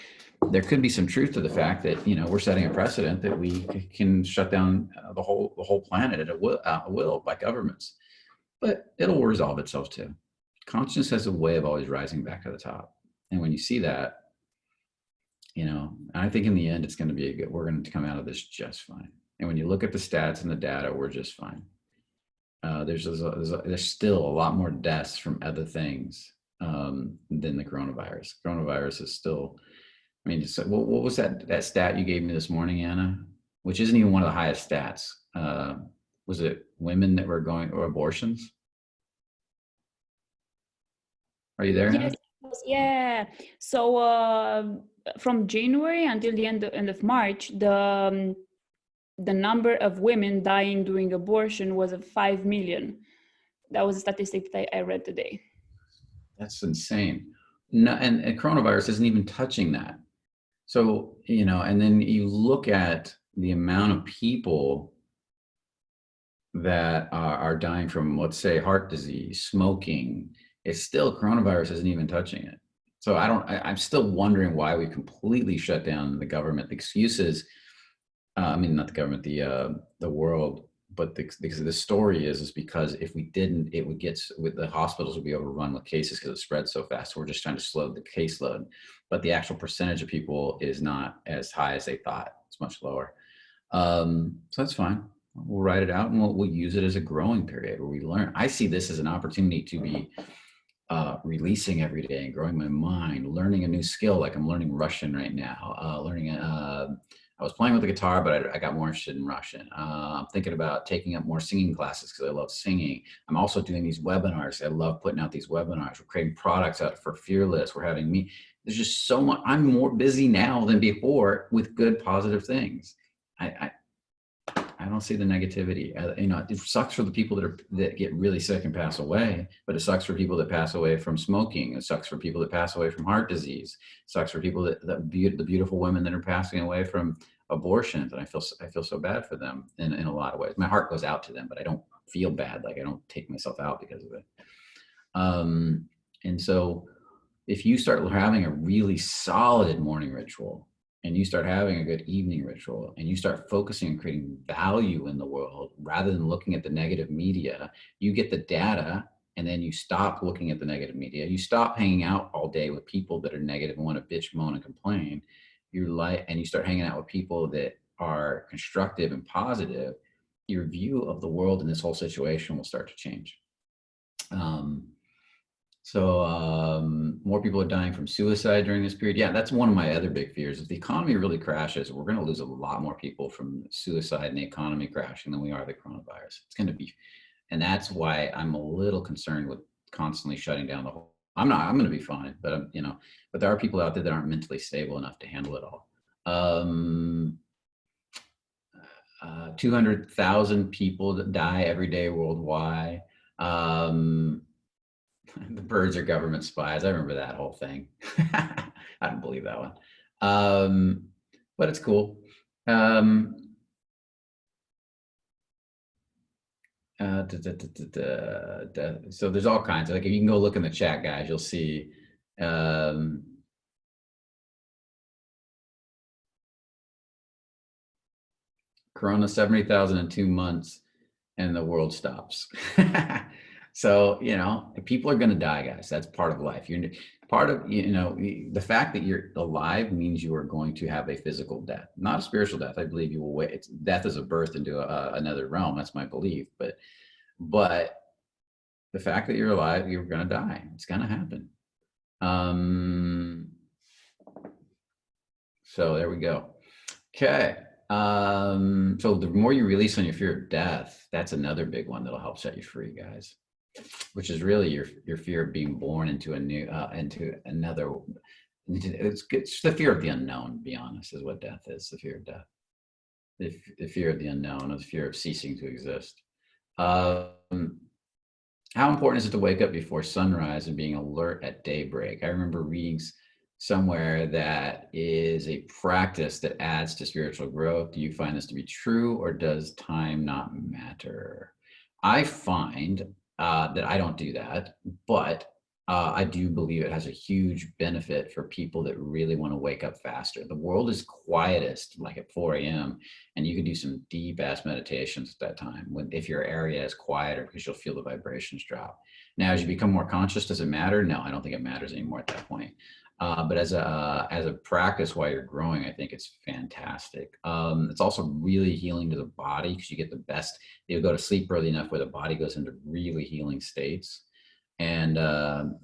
there could be some truth to the fact that we're setting a precedent that we can shut down the whole planet at a will by governments, but it'll resolve itself too. Consciousness has a way of always rising back to the top, and when you see that, I think in the end, it's going to be we're going to come out of this just fine. And when you look at the stats and the data, we're just fine. There's still a lot more deaths from other things than the coronavirus. Coronavirus is still, I mean, what was that stat you gave me this morning, Anna? Which isn't even one of the highest stats. Was it women that were going, or abortions? Are you there, Anna? Yes, yeah. So from January until the end of March, the number of women dying during abortion was 5 million. That was a statistic that I read today. That's insane. No, and coronavirus isn't even touching that. So, and then you look at the amount of people that are dying from, let's say, heart disease, smoking. It's still, coronavirus isn't even touching it. So I'm still wondering why we completely shut down the government. The excuses, I mean, not the government, the world, but because the story is because if we didn't, it would the hospitals would be overrun with cases because it spreads so fast. So we're just trying to slow the caseload, but the actual percentage of people is not as high as they thought. It's much lower. So that's fine. We'll write it out and we'll use it as a growing period where we learn. I see this as an opportunity to be releasing every day and growing my mind, learning a new skill. Like I'm learning Russian right now, I was playing with the guitar, but I got more interested in Russian. I'm thinking about taking up more singing classes because I love singing. I'm also doing these webinars. I love putting out these webinars. We're creating products out for Fearless. We're having there's just so much. I'm more busy now than before with good, positive things. I don't see the negativity. It sucks for the people that get really sick and pass away, but it sucks for people that pass away from smoking. It sucks for people that pass away from heart disease. It sucks for people the beautiful women that are passing away from abortions. And I feel so bad for them in a lot of ways. My heart goes out to them, but I don't feel bad. Like I don't take myself out because of it. And so if you start having a really solid morning ritual, and you start having a good evening ritual, and you start focusing on creating value in the world rather than looking at the negative media, you get the data, and then you stop looking at the negative media. You stop hanging out all day with people that are negative and want to bitch, moan, and complain. And you start hanging out with people that are constructive and positive. Your view of the world in this whole situation will start to change. More people are dying from suicide during this period. Yeah, that's one of my other big fears. If the economy really crashes, we're going to lose a lot more people from suicide and the economy crashing than we are the coronavirus. It's going to be, and that's why I'm a little concerned with constantly shutting down the whole. I'm going to be fine, but but there are people out there that aren't mentally stable enough to handle it all. 200,000 people that die every day worldwide. The birds are government spies. I remember that whole thing. I don't believe that one. But it's cool. So there's all kinds. Like if you can go look in the chat, guys, you'll see. Corona 70,000 in 2 months, and the world stops. So, people are going to die, guys. That's part of life. You're part of, the fact that you're alive means you are going to have a physical death, not a spiritual death. I believe you will wait. Death is a birth into another realm. That's my belief. But the fact that you're alive, you're going to die. It's going to happen. So there we go. Okay. So the more you release on your fear of death, that's another big one that'll help set you free, guys. Which is really your fear of being born into it's the fear of the unknown, to be honest, is what death is. The fear of death, the fear of the unknown, or the fear of ceasing to exist. How important is it to wake up before sunrise and being alert at daybreak? I remember reading somewhere that is a practice that adds to spiritual growth. Do you find this to be true, or does time not matter? I find that I don't do that, but I do believe it has a huge benefit for people that really want to wake up faster. The world is quietest like at 4 a.m. and you can do some deep ass meditations at that time if your area is quieter, because you'll feel the vibrations drop. Now, as you become more conscious, does it matter? No, I don't think it matters anymore at that point. But as a practice while you're growing, I think it's fantastic. It's also really healing to the body, because you get the best. You'll go to sleep early enough where the body goes into really healing states. And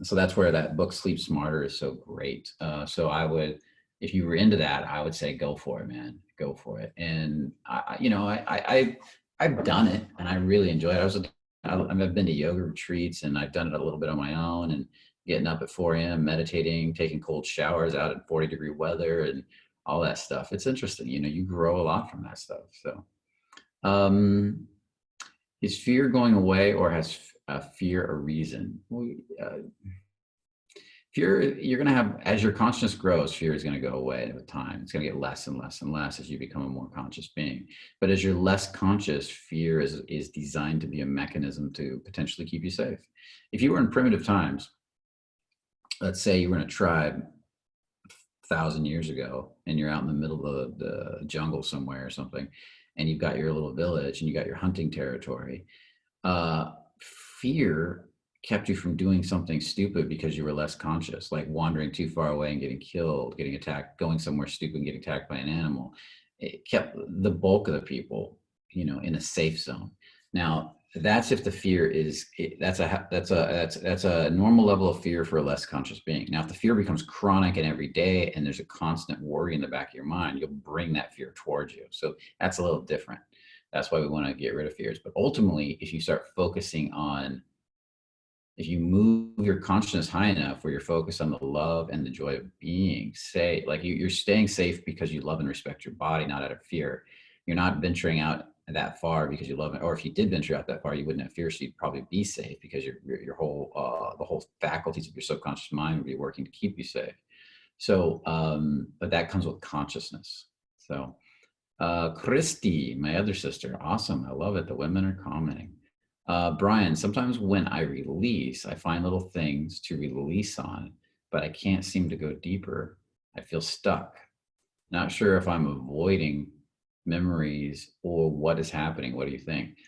so that's where that book Sleep Smarter is so great. So I would, if you were into that, I would say go for it, man. Go for it. And I've done it and I really enjoy it. I've been to yoga retreats and I've done it a little bit on my own, and getting up at 4 a.m., meditating, taking cold showers out in 40-degree weather and all that stuff. It's interesting. You grow a lot from that stuff. So is fear going away, or has fear a reason? Fear, you're going to have, as your consciousness grows, fear is going to go away with time. It's going to get less and less and less as you become a more conscious being. But as you're less conscious, fear is designed to be a mechanism to potentially keep you safe. If you were in primitive times, let's say you were in a tribe 1,000 years ago and you're out in the middle of the jungle somewhere or something, and you've got your little village and you got your hunting territory, fear kept you from doing something stupid because you were less conscious, like wandering too far away and getting killed, getting attacked, going somewhere stupid and getting attacked by an animal. It kept the bulk of the people, in a safe zone. Now, that's if the fear is, that's a normal level of fear for a less conscious being. Now, if the fear becomes chronic and every day, and there's a constant worry in the back of your mind, you'll bring that fear towards you. So that's a little different. That's why we want to get rid of fears. But ultimately, if you start focusing on, if you move your consciousness high enough where you're focused on the love and the joy of being safe, like you're staying safe because you love and respect your body, not out of fear. You're not venturing out that far because you love it. Or if you did venture out that far, you wouldn't have fear. So you'd probably be safe because your whole, the whole faculties of your subconscious mind would be working to keep you safe. So, but that comes with consciousness. So, Christy, my other sister, awesome. I love it. The women are commenting. Brian, sometimes when I release, I find little things to release on, but I can't seem to go deeper. I feel stuck. Not sure if I'm avoiding memories or what is happening. What do you think?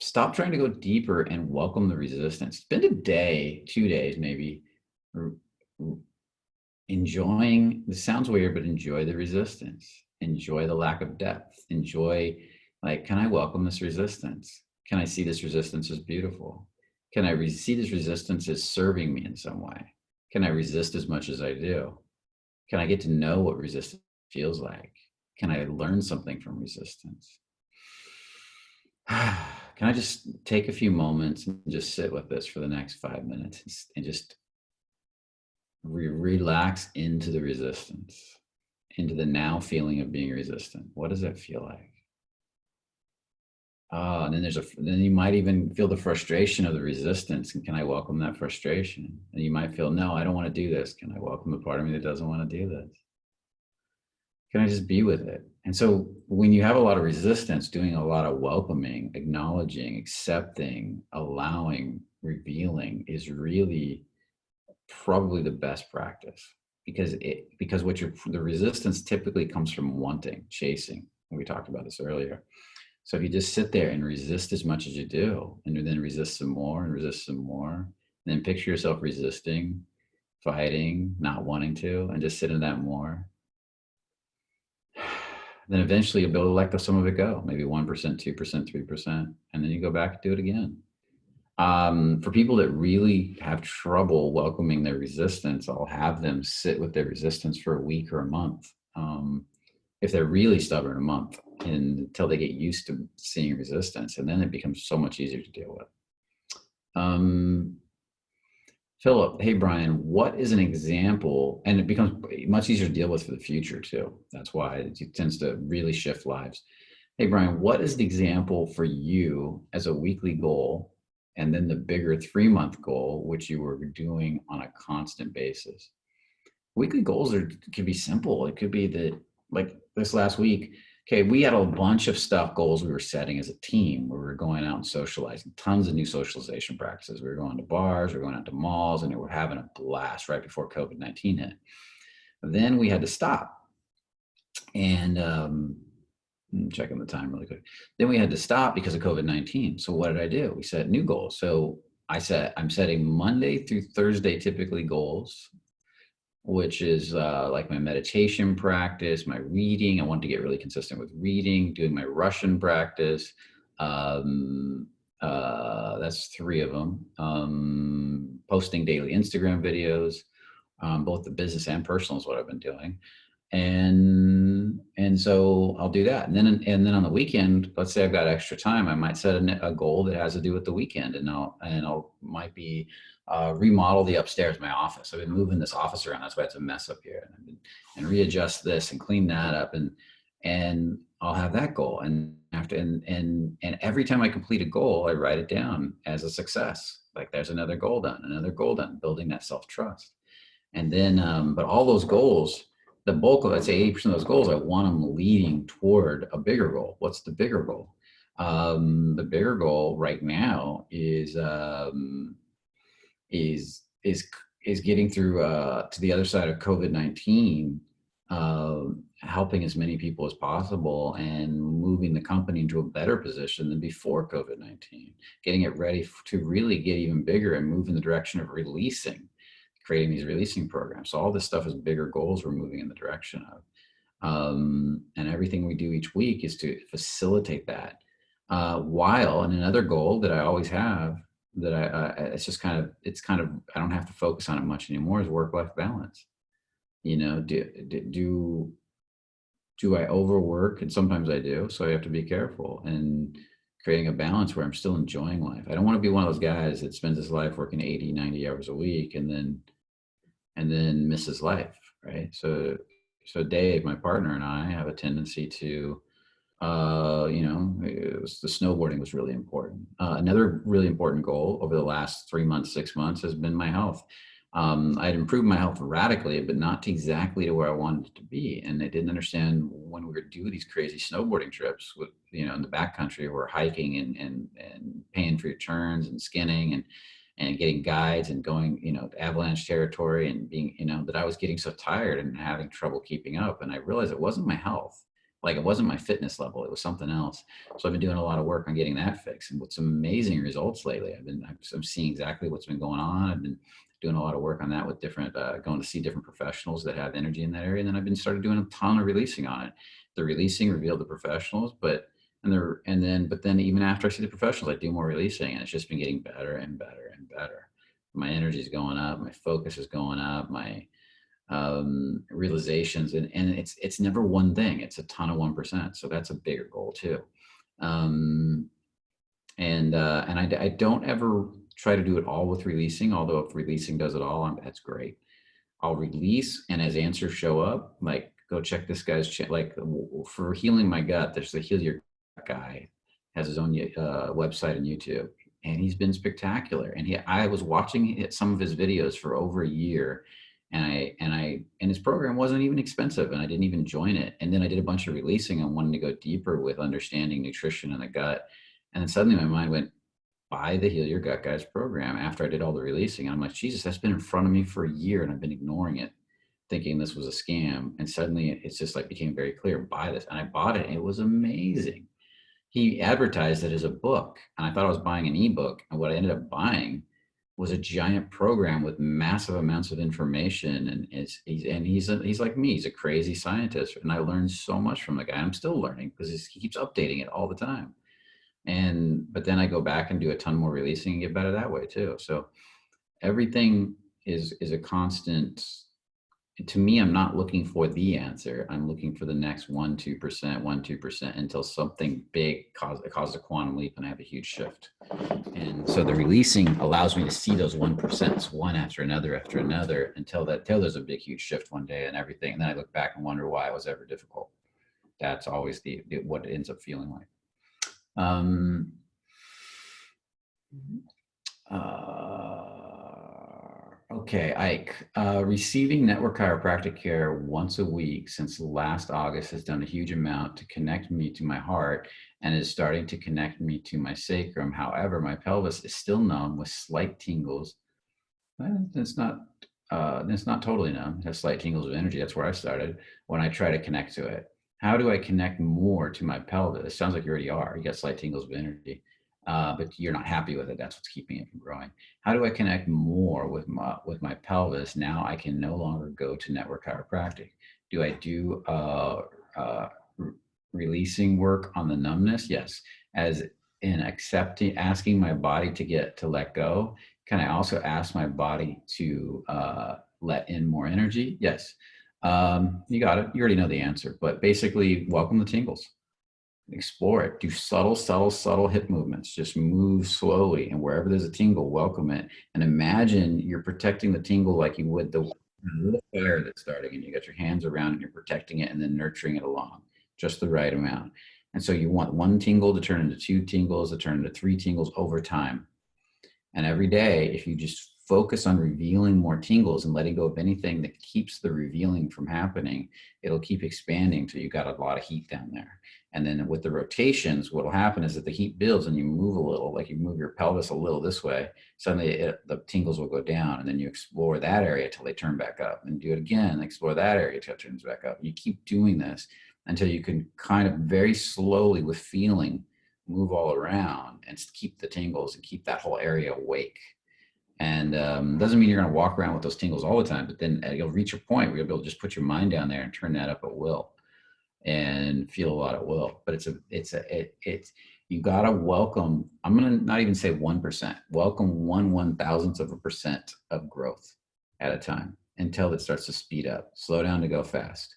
Stop trying to go deeper and welcome the resistance. Spend a day, 2 days maybe, enjoying, this sounds weird, but enjoy the resistance. Enjoy the lack of depth. Enjoy, like, can I welcome this resistance? Can I see this resistance as beautiful? Can I see this resistance as serving me in some way? Can I resist as much as I do? Can I get to know what resistance feels like? Can I learn something from resistance? Can I just take a few moments and just sit with this for the next 5 minutes and just relax into the resistance, into the now feeling of being resistant? What does that feel like? And then you might even feel the frustration of the resistance. And can I welcome that frustration? And you might feel, no, I don't want to do this. Can I welcome the part of me that doesn't want to do this? Can I just be with it? And so when you have a lot of resistance, doing a lot of welcoming, acknowledging, accepting, allowing, revealing is really probably the best practice, because the resistance typically comes from wanting, chasing. And we talked about this earlier. So if you just sit there and resist as much as you do, and then resist some more and resist some more, and then picture yourself resisting, fighting, not wanting to, and just sit in that more, then eventually you'll be able to let some of it go, maybe 1%, 2%, 3%, and then you go back and do it again. For people that really have trouble welcoming their resistance, I'll have them sit with their resistance for a week or a month. If they're really stubborn, a month, until they get used to seeing resistance, and then it becomes so much easier to deal with. Philip, hey Brian, what is an example? And it becomes much easier to deal with for the future too. That's why it tends to really shift lives. Hey Brian, what is the example for you as a weekly goal and then the bigger 3-month goal, which you were doing on a constant basis. Weekly goals can be simple. It could be that, like this last week, okay, we had a bunch of goals we were setting as a team where we were going out and socializing, tons of new socialization practices. We were going to bars, we were going out to malls, and we were having a blast right before COVID-19 hit. Then we had to stop. And I'm checking the time really quick. Then we had to stop because of COVID-19. So what did I do? We set new goals. So I said, I'm setting Monday through Thursday typically goals, which is like my meditation practice, my reading. I want to get really consistent with reading, doing my Russian practice. That's 3 of them. Posting daily Instagram videos, both the business and personal is what I've been doing. And so I'll do that. And then on the weekend, let's say I've got extra time, I might set a goal that has to do with the weekend, and I'll might be remodel the upstairs of my office. I've been moving this office around. That's why it's a mess up here. And readjust this and clean that up. And I'll have that goal. And every time I complete a goal, I write it down as a success. Like there's another goal done, building that self-trust. And then, but all those goals, the bulk of, I'd say 80% of those goals, I want them leading toward a bigger goal. What's the bigger goal? The bigger goal right now is getting through to the other side of COVID-19, helping as many people as possible and moving the company into a better position than before COVID-19, getting it ready to really get even bigger and move in the direction of creating these releasing programs. So all this stuff is bigger goals we're moving in the direction of. And everything we do each week is to facilitate that. While, and another goal that I always have, that it's kind of, I don't have to focus on it much anymore, is work-life balance. You know, do I overwork? And sometimes I do, so I have to be careful and creating a balance where I'm still enjoying life. I don't want to be one of those guys that spends his life working 80, 90 hours a week and then misses life, right? So Dave, my partner, and I have a tendency to, the snowboarding was really important. Another really important goal over the last 3 months, 6 months has been my health. I'd improved my health radically, but not exactly to where I wanted it to be. And I didn't understand when we would do these crazy snowboarding trips with, in the backcountry, we're hiking and paying for your turns and skinning and getting guides and going, to avalanche territory and being, that I was getting so tired and having trouble keeping up. And I realized it wasn't my health. Like it wasn't my fitness level, it was something else. So I've been doing a lot of work on getting that fixed, and with some amazing results lately. I'm seeing exactly what's been going on. I've been doing a lot of work on that with different, going to see different professionals that have energy in that area. And then I've been started doing a ton of releasing on it. The releasing revealed the professionals, but then even after I see the professionals, I do more releasing, and it's just been getting better and better and better. My energy is going up, my focus is going up, my realizations, and it's never one thing, it's a ton of 1%. So that's a bigger goal too. And I don't ever try to do it all with releasing, although if releasing does it all, that's great. I'll release, and as answers show up, like go check this guy's like for healing my gut, there's the Heal Your Gut guy, has his own website and YouTube, and he's been spectacular. And I was watching some of his videos for over a year, and his program wasn't even expensive, and I didn't even join it. And then I did a bunch of releasing and wanted to go deeper with understanding nutrition and the gut. And then suddenly my mind went, buy the Heal Your Gut Guys program after I did all the releasing. And I'm like, Jesus, that's been in front of me for a year and I've been ignoring it, thinking this was a scam. And suddenly it's just like became very clear, buy this. And I bought it. And it was amazing. He advertised it as a book, and I thought I was buying an ebook. And what I ended up buying was a giant program with massive amounts of information. And he's like me, he's a crazy scientist. And I learned so much from the guy. I'm still learning because he keeps updating it all the time. But then I go back and do a ton more releasing and get better that way too. So everything is a constant. To me, I'm not looking for the answer. I'm looking for the next 1-2% until something big causes a quantum leap and I have a huge shift. And so the releasing allows me to see those 1%, one after another, until there's a big, huge shift one day and everything. And then I look back and wonder why it was ever difficult. That's always what it ends up feeling like. Okay, Ike. Receiving network chiropractic care once a week since last August has done a huge amount to connect me to my heart and is starting to connect me to my sacrum. However, my pelvis is still numb with slight tingles. It's not totally numb. It has slight tingles of energy. That's where I started when I try to connect to it. How do I connect more to my pelvis? It sounds like you already are. You got slight tingles of energy, but you're not happy with it. That's what's keeping it from growing. How do I connect more with my pelvis? Now I can no longer go to network chiropractic. Do I do uh, releasing work on the numbness? Yes. As in asking my body to let go. Can I also ask my body to let in more energy? Yes. You got it. You already know the answer, but basically, welcome the tingles. Explore it. Do subtle hip movements. Just move slowly, and wherever there's a tingle, welcome it, and imagine you're protecting the tingle like you would the little fire that's starting, and you got your hands around it, you're protecting it, and then nurturing it along, just the right amount. And so you want one tingle to turn into two tingles, to turn into three tingles over time. And every day, if you just focus on revealing more tingles and letting go of anything that keeps the revealing from happening, it'll keep expanding till you got a lot of heat down there. And then with the rotations, what'll happen is that the heat builds and you move a little, like you move your pelvis a little this way, suddenly the tingles will go down, and then you explore that area till they turn back up, and do it again, explore that area till it turns back up. You keep doing this until you can kind of very slowly with feeling move all around and keep the tingles and keep that whole area awake. And doesn't mean you're going to walk around with those tingles all the time, but then you'll reach a point where you'll be able to just put your mind down there and turn that up at will and feel a lot at will. But you got to welcome, I'm going to not even say 1%, welcome 1/1000% of growth at a time until it starts to speed up, slow down to go fast.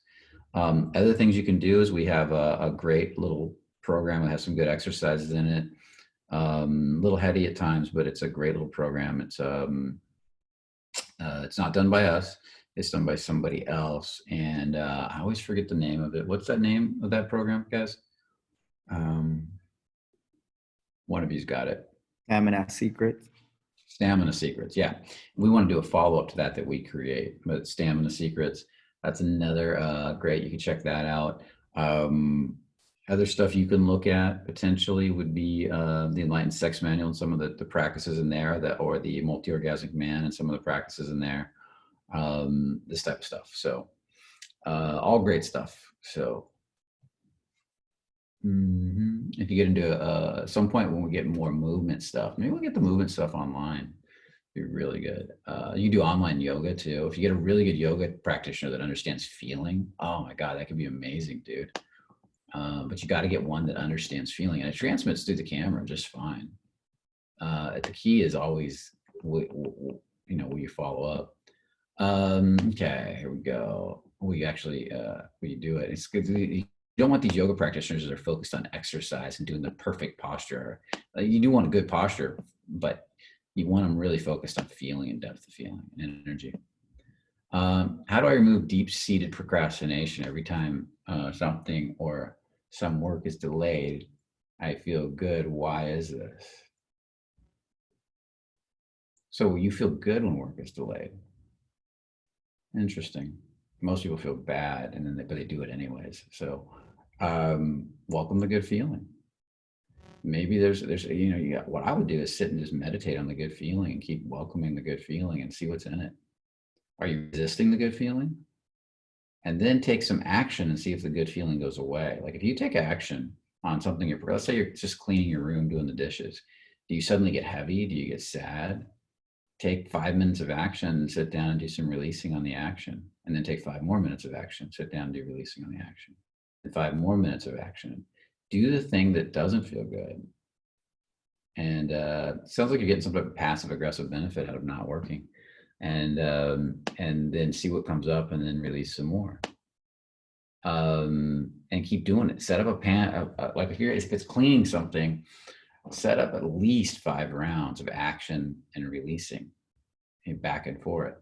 Other things you can do is we have a great little program that has some good exercises in it. A little heady at times, but it's a great little program. It's not done by us. It's done by somebody else. And I always forget the name of it. What's that name of that program, guys? One of you's got it. Stamina Secrets. Stamina Secrets. Yeah. We want to do a follow-up to that we create, but Stamina Secrets, that's another great. You can check that out. Other stuff you can look at potentially would be the Enlightened Sex Manual and some of the practices in there, or the Multi-Orgasmic Man and some of the practices in there, this type of stuff. So all great stuff. So if you get into some point when we get more movement stuff, maybe we'll get the movement stuff online. Be really good. You do online yoga too. If you get a really good yoga practitioner that understands feeling, oh my God, that could be amazing, dude. But you got to get one that understands feeling, and it transmits through the camera just fine. The key is always, will you follow up? Okay, here we go. We actually, we do it. It's good. You don't want these yoga practitioners that are focused on exercise and doing the perfect posture. You do want a good posture, but you want them really focused on feeling and depth of feeling and energy. How do I remove deep-seated procrastination every time something or some work is delayed? I feel good. Why is this? So you feel good when work is delayed. Interesting. Most people feel bad, and then but they do it anyways. So welcome the good feeling. Maybe there's what I would do is sit and just meditate on the good feeling and keep welcoming the good feeling and see what's in it. Are you resisting the good feeling? And then take some action and see if the good feeling goes away. Like if you take action on something, let's say you're just cleaning your room, doing the dishes. Do you suddenly get heavy? Do you get sad? Take 5 minutes of action and sit down and do some releasing on the action. And then take 5 more minutes of action, sit down and do releasing on the action. And 5 more minutes of action. Do the thing that doesn't feel good. And it sounds like you're getting some type of passive aggressive benefit out of not working. And then see what comes up and then release some more. And keep doing it. Set up a pan, like if it's cleaning something, set up at least 5 rounds of action and releasing, back and forth.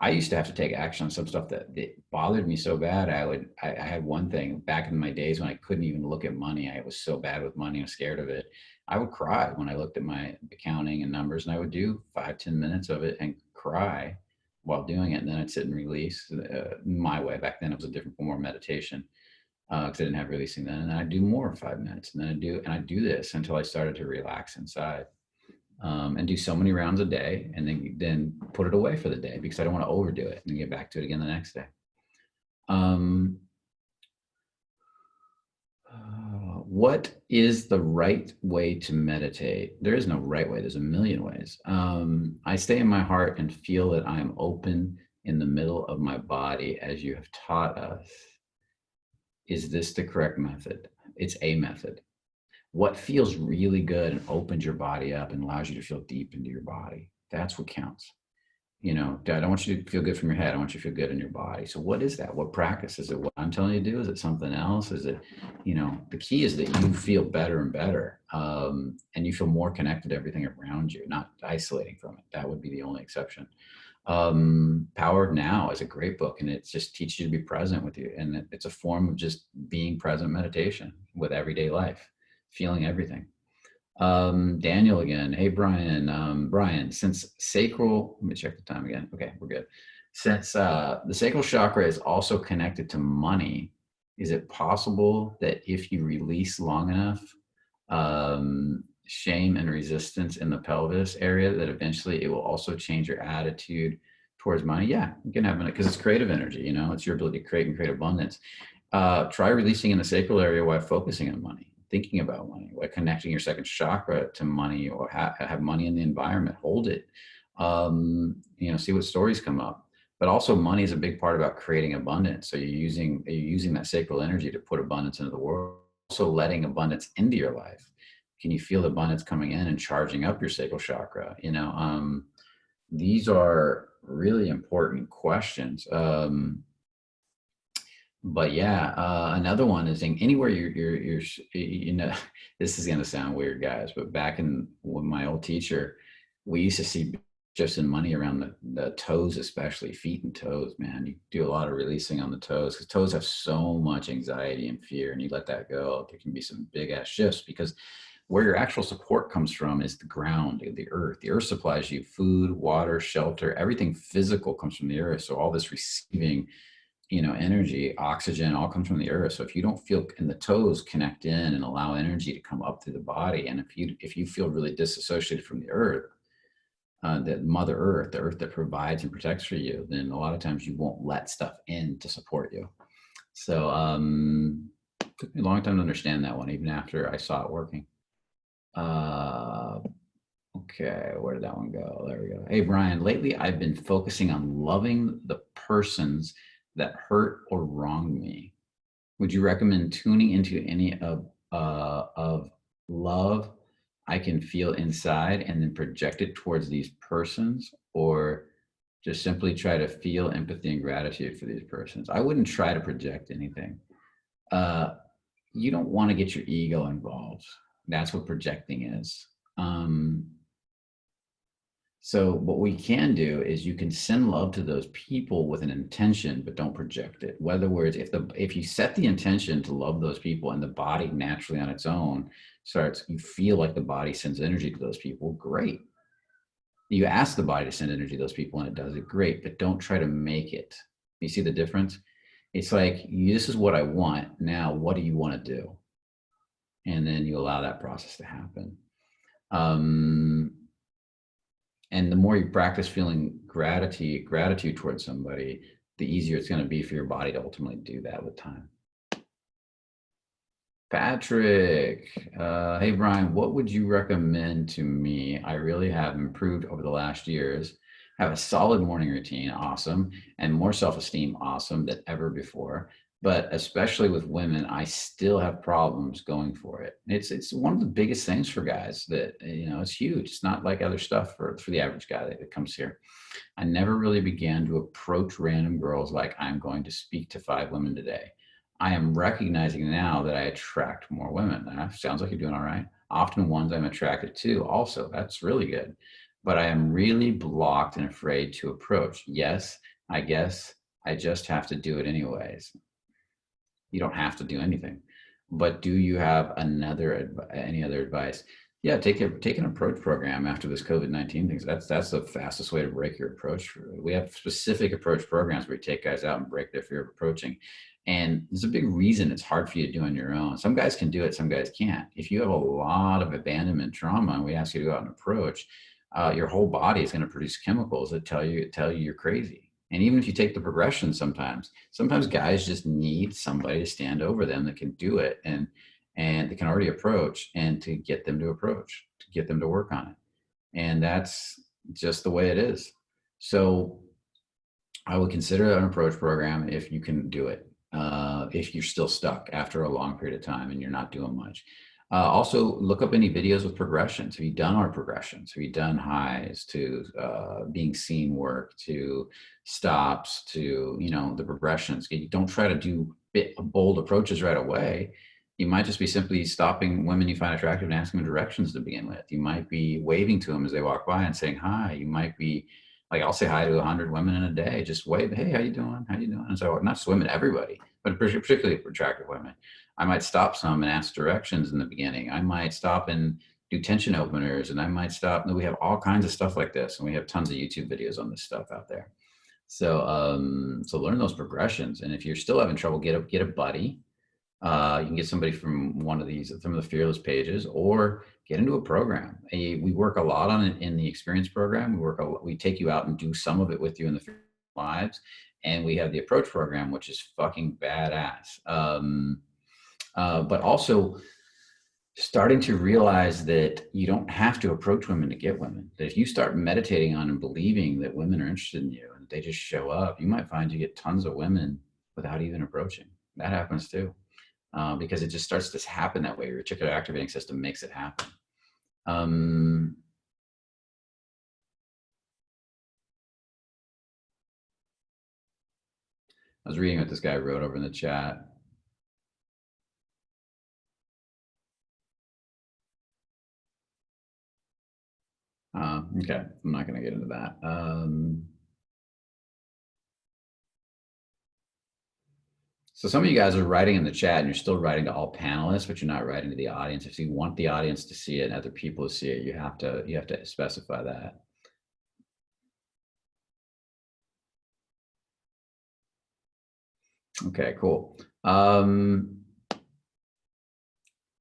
I used to have to take action on some stuff that bothered me so bad. I had one thing back in my days when I couldn't even look at money. I was so bad with money. I was scared of it. I would cry when I looked at my accounting and numbers, and I would do 5-10 minutes of it and cry while doing it. And then I'd sit and release my way. Back then it was a different form of meditation because I didn't have releasing then. And then I'd do more 5 minutes, and then I'd do this until I started to relax inside. And do so many rounds a day, and then put it away for the day because I don't want to overdo it and get back to it again the next day. What is the right way to meditate? There is no right way. There's a million ways. I stay in my heart and feel that I am open in the middle of my body as you have taught us. Is this the correct method? It's a method. What feels really good and opens your body up and allows you to feel deep into your body. That's what counts. I don't want you to feel good from your head. I want you to feel good in your body. So what is that? What practice? Is it what I'm telling you to do? Is it something else? Is it, the key is that you feel better and better, and you feel more connected to everything around you, not isolating from it. That would be the only exception. Power of Now is a great book, and it just teaches you to be present with you. And it's a form of just being present meditation with everyday life. Feeling everything. Daniel again. Hey, Brian. Brian, since sacral, let me check the time again. Okay, we're good. Since the sacral chakra is also connected to money, is it possible that if you release long enough shame and resistance in the pelvis area, that eventually it will also change your attitude towards money? Yeah, you can have it because it's creative energy. It's your ability to create and create abundance. Try releasing in the sacral area while focusing on money. Thinking about money, like connecting your second chakra to money, or have money in the environment, hold it, see what stories come up. But also money is a big part about creating abundance. So you're using that sacral energy to put abundance into the world, also letting abundance into your life. Can you feel the abundance coming in and charging up your sacral chakra? These are really important questions. But yeah, another one is anywhere you're this is going to sound weird, guys, but back with my old teacher, we used to see just in money around the toes, especially feet and toes, man. You do a lot of releasing on the toes because toes have so much anxiety and fear, and you let that go. There can be some big ass shifts because where your actual support comes from is the ground, the earth. The earth supplies you food, water, shelter, everything physical comes from the earth. So all this receiving energy, oxygen, all comes from the earth. So if you don't feel in the toes connect in and allow energy to come up through the body, and if you feel really disassociated from the earth, that Mother Earth, the earth that provides and protects for you, then a lot of times you won't let stuff in to support you. So it took me a long time to understand that one, even after I saw it working. Okay, where did that one go? There we go. Hey, Brian, lately I've been focusing on loving the persons that hurt or wronged me. Would you recommend tuning into any of love I can feel inside and then project it towards these persons, or just simply try to feel empathy and gratitude for these persons? I wouldn't try to project anything. You don't want to get your ego involved. That's what projecting is. So what we can do is you can send love to those people with an intention, but don't project it. In other words, if you set the intention to love those people and the body naturally on its own you feel like the body sends energy to those people, great. You ask the body to send energy to those people and it does it, great, but don't try to make it. You see the difference? It's like, this is what I want. Now, what do you want to do? And then you allow that process to happen. And the more you practice feeling gratitude towards somebody, the easier it's going to be for your body to ultimately do that with time. Patrick, hey Brian, what would you recommend to me? I really have improved over the last years. Have a solid morning routine, awesome, and more self-esteem, awesome, than ever before. But especially with women, I still have problems going for it. It's one of the biggest things for guys that, it's huge. It's not like other stuff for the average guy that comes here. I never really began to approach random girls like I'm going to speak to 5 women today. I am recognizing now that I attract more women. That sounds like you're doing all right. Often ones I'm attracted to also. That's really good. But I am really blocked and afraid to approach. Yes, I guess I just have to do it anyways. You don't have to do anything, but do you have any other advice? Yeah, take an approach program after this COVID-19 thing. That's the fastest way to break your approach. We have specific approach programs where we take guys out and break their fear of approaching. And there's a big reason it's hard for you to do on your own. Some guys can do it, some guys can't. If you have a lot of abandonment trauma and we ask you to go out and approach, your whole body is going to produce chemicals that tell you you're crazy. And even if you take the progression, sometimes guys just need somebody to stand over them that can do it and they can already approach, and to get them to approach, to get them to work on it. And that's just the way it is. So I would consider an approach program if you can do it. If you're still stuck after a long period of time and you're not doing much. Also, look up any videos with progressions. Have you done our progressions? Have you done highs to being seen work, to stops, to, you know, the progressions? You don't try to do bold approaches right away. You might just be simply stopping women you find attractive and asking them directions to begin with. You might be waving to them as they walk by and saying hi. You might be like, I'll say hi to 100 women in a day. Just wave, hey, how you doing? How you doing? And so not just women, everybody, but particularly attractive women. I might stop some and ask directions in the beginning. I might stop and do tension openers, and I might stop. We have all kinds of stuff like this, and we have tons of YouTube videos on this stuff out there. So, so learn those progressions. And if you're still having trouble, get a buddy. You can get somebody from one of the Fearless pages, or get into a program. We work a lot on it in the experience program. We take you out and do some of it with you in the lives. And we have the approach program, which is fucking badass. But also starting to realize that you don't have to approach women to get women. That if you start meditating on and believing that women are interested in you and they just show up, you might find you get tons of women without even approaching. That happens too, because it just starts to happen that way. Your reticular activating system makes it happen. I was reading what this guy wrote over in the chat. Okay, I'm not going to get into that. So some of you guys are writing in the chat and you're still writing to all panelists, but you're not writing to the audience. If you want the audience to see it and other people to see it, you have to specify that. Okay, cool.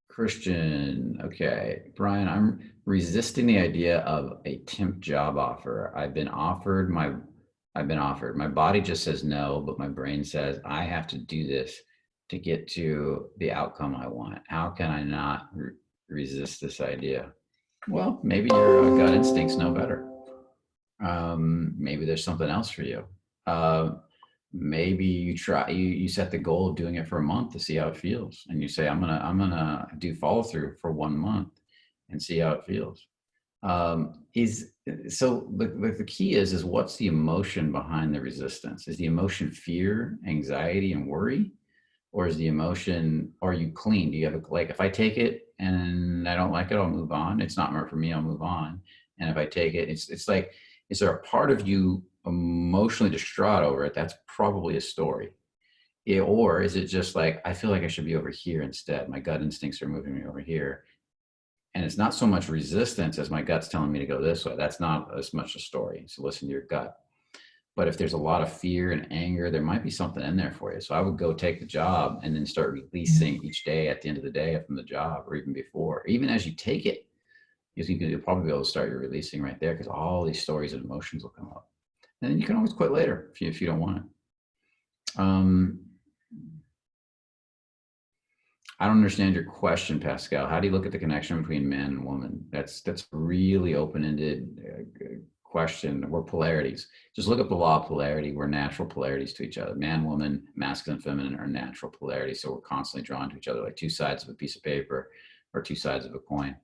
Christian, okay. Brian, I'm resisting the idea of a temp job offer. I've been offered. My body just says no, but my brain says I have to do this to get to the outcome I want. How can I not resist this idea? Well, maybe your gut instincts know better. Maybe there's something else for you. Maybe you set the goal of doing it for a month to see how it feels, and you say I'm gonna do follow through for 1 month and see how it feels. So the key is what's the emotion behind the resistance? Is the emotion fear, anxiety, and worry? Or is the emotion, are you clean? Do you have like, if I take it and I don't like it, I'll move on. It's not meant for me, I'll move on. And if I take it, it's like, is there a part of you emotionally distraught over it? That's probably a story. Or is it just like, I feel like I should be over here instead. My gut instincts are moving me over here. And it's not so much resistance as my gut's telling me to go this way. That's not as much a story. So listen to your gut. But if there's a lot of fear and anger, there might be something in there for you. So I would go take the job and then start releasing each day at the end of the day from the job, or even before. Even as you take it, you'll probably be able to start your releasing right there, because all these stories and emotions will come up. And then you can always quit later if you don't want it. I don't understand your question, Pascal. How do you look at the connection between man and woman? That's really open-ended question. We're polarities. Just look up the law of polarity. We're natural polarities to each other. Man, woman, masculine, feminine are natural polarities. So we're constantly drawn to each other, like two sides of a piece of paper or two sides of a coin.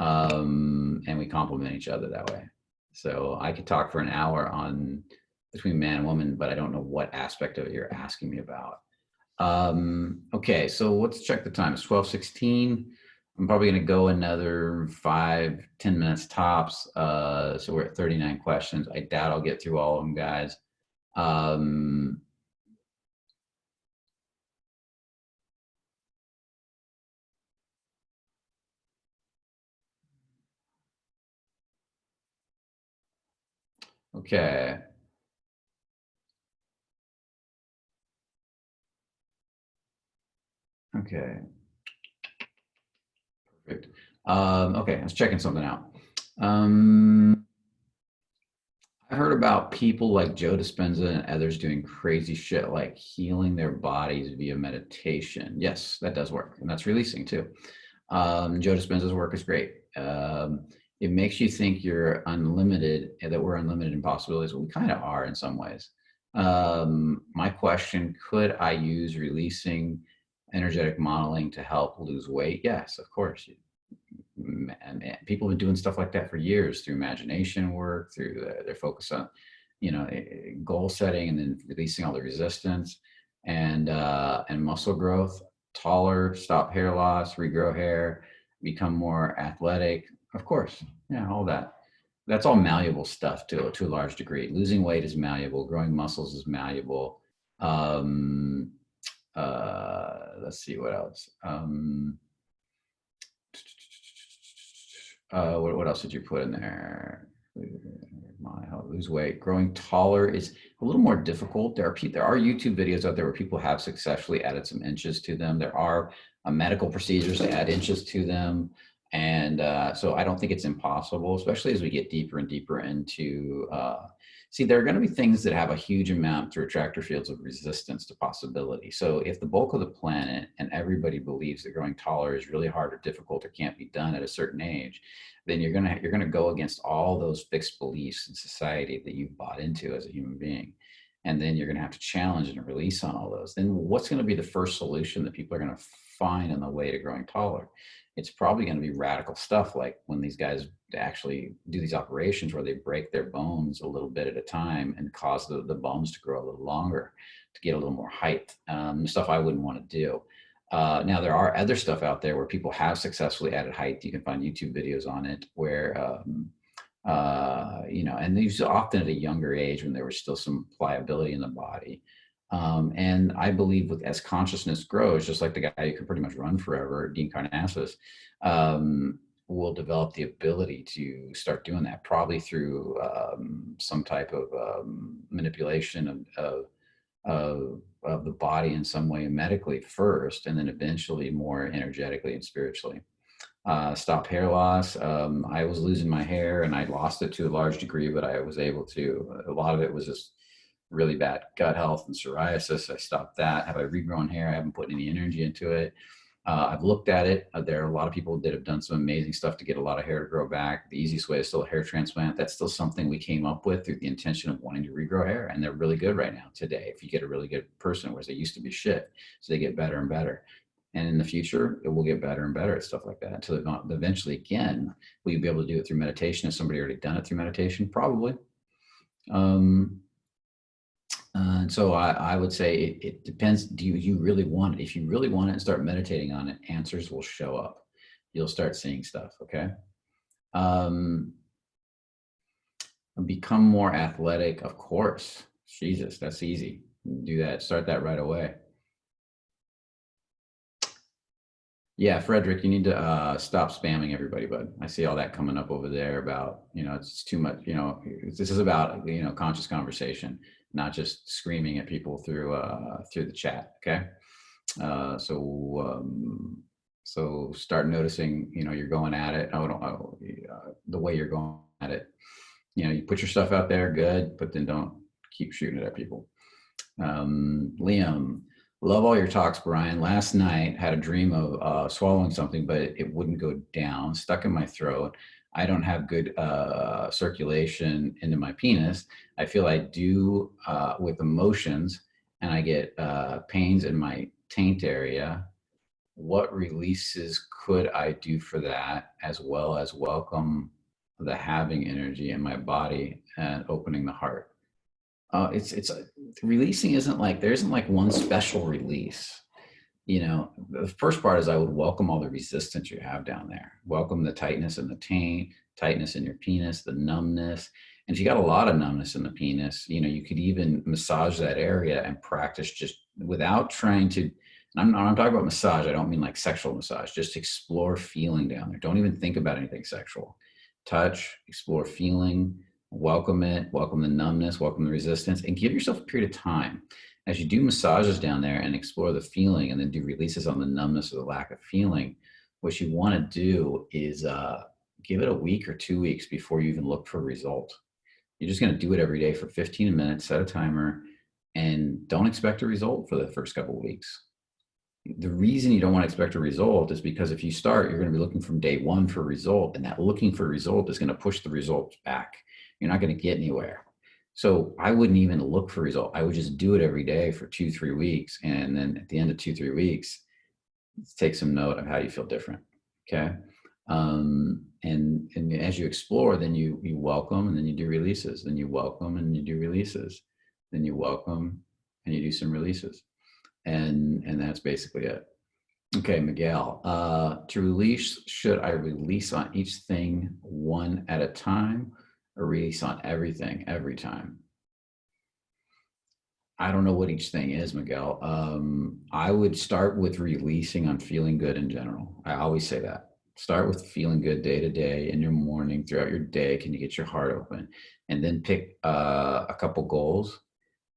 And we complement each other that way. So I could talk for an hour on between man and woman, but I don't know what aspect of it you're asking me about. Okay, so let's check the time. It's 12:16. I'm probably going to go another 5-10 minutes tops. So we're at 39 questions. I doubt I'll get through all of them, guys. Um, okay. Okay. Perfect. Okay, I was checking something out. I heard about people like Joe Dispenza and others doing crazy shit like healing their bodies via meditation. Yes, that does work, and that's releasing too. Joe Dispenza's work is great. It makes you think you're unlimited and that we're unlimited in possibilities. Well, we kind of are in some ways. My question, could I use releasing energetic modeling to help lose weight? Yes, of course. And people have been doing stuff like that for years through imagination work, through their focus on, goal setting, and then releasing all the resistance and muscle growth, taller, stop hair loss, regrow hair, become more athletic. Of course, yeah, all that. That's all malleable stuff to a large degree. Losing weight is malleable. Growing muscles is malleable. Let's see what else. What else did you put in there? Lose weight. Growing taller is a little more difficult. There are YouTube videos out there where people have successfully added some inches to them. There are medical procedures to add inches to them. And so I don't think it's impossible, especially as we get deeper and deeper into, see, there are going to be things that have a huge amount through attractor fields of resistance to possibility. So if the bulk of the planet and everybody believes that growing taller is really hard or difficult or can't be done at a certain age, then you're gonna go against all those fixed beliefs in society that you've bought into as a human being. And then you're gonna have to challenge and release on all those. Then what's gonna be the first solution that people are gonna find on the way to growing taller? It's probably going to be radical stuff, like when these guys actually do these operations where they break their bones a little bit at a time and cause the bones to grow a little longer to get a little more height. Stuff I wouldn't want to do. Now, there are other stuff out there where people have successfully added height. You can find YouTube videos on it where, and these often at a younger age when there was still some pliability in the body. And I believe as consciousness grows, just like the guy who can pretty much run forever, Dean Karnazes, will develop the ability to start doing that, probably through some type of manipulation of the body in some way, medically first, and then eventually more energetically and spiritually. Stop hair loss. I was losing my hair and I lost it to a large degree, but I was able to, a lot of it was just really bad gut health and psoriasis. I stopped that. Have I regrown hair? I haven't put any energy into it. I've looked at it. There are a lot of people that have done some amazing stuff to get a lot of hair to grow back. The easiest way is still a hair transplant. That's still something we came up with through the intention of wanting to regrow hair. And they're really good right now today. If you get a really good person, whereas they used to be shit. So they get better and better. And in the future, it will get better and better at stuff like that until eventually, again, will you be able to do it through meditation? Has somebody already done it through meditation? Probably. And so I would say it depends. Do you really want it? If you really want it and start meditating on it, answers will show up. You'll start seeing stuff, okay? Become more athletic, of course. Jesus, that's easy. Do that. Start that right away. Yeah, Frederick, you need to stop spamming everybody, bud. I see all that coming up over there about, it's too much, this is about, conscious conversation, not just screaming at people through the chat, okay? So start noticing, you're going at it. The way you're going at it. You put your stuff out there, good, but then don't keep shooting it at people. Liam, love all your talks, Brian. Last night had a dream of swallowing something, but it wouldn't go down, stuck in my throat. I don't have good circulation into my penis. I feel I do with emotions, and I get pains in my taint area. What releases could I do for that, as well as welcome the having energy in my body and opening the heart? It's releasing isn't like, there isn't like one special release. you know, the first part is I would welcome all the resistance you have down there. Welcome the tightness in the taint, tightness in your penis, the numbness. And if you got a lot of numbness in the penis, you know, you could even massage that area and practice just without trying to. And I'm talking about massage. I don't mean like sexual massage. Just explore feeling down there. Don't even think about anything sexual. Touch, explore feeling, welcome it, welcome the numbness, welcome the resistance, and give yourself a period of time as you do massages down there and explore the feeling and then do releases on the numbness or the lack of feeling. What you want to do is give it a week or 2 weeks before you even look for a result. You're just going to do it every day for 15 minutes, set a timer, and don't expect a result for the first couple of weeks. The reason you don't want to expect a result is because if you start, you're going to be looking from day one for a result, and that looking for a result is going to push the results back. You're not going to get anywhere. So I wouldn't even look for a result. I would just do it every day for 2-3 weeks. And then at the end of 2-3 weeks, take some note of how you feel different. Okay. And as you explore, then you welcome, and then you do releases, then you welcome and you do releases, then you welcome and you do some releases. And that's basically it. Okay, Miguel, to release, should I release on each thing one at a time or release on everything every time? I don't know what each thing is, Miguel. I would start with releasing on feeling good in general. I always say that. Start with feeling good day to day, in your morning, throughout your day. Can you get your heart open? And then pick a couple goals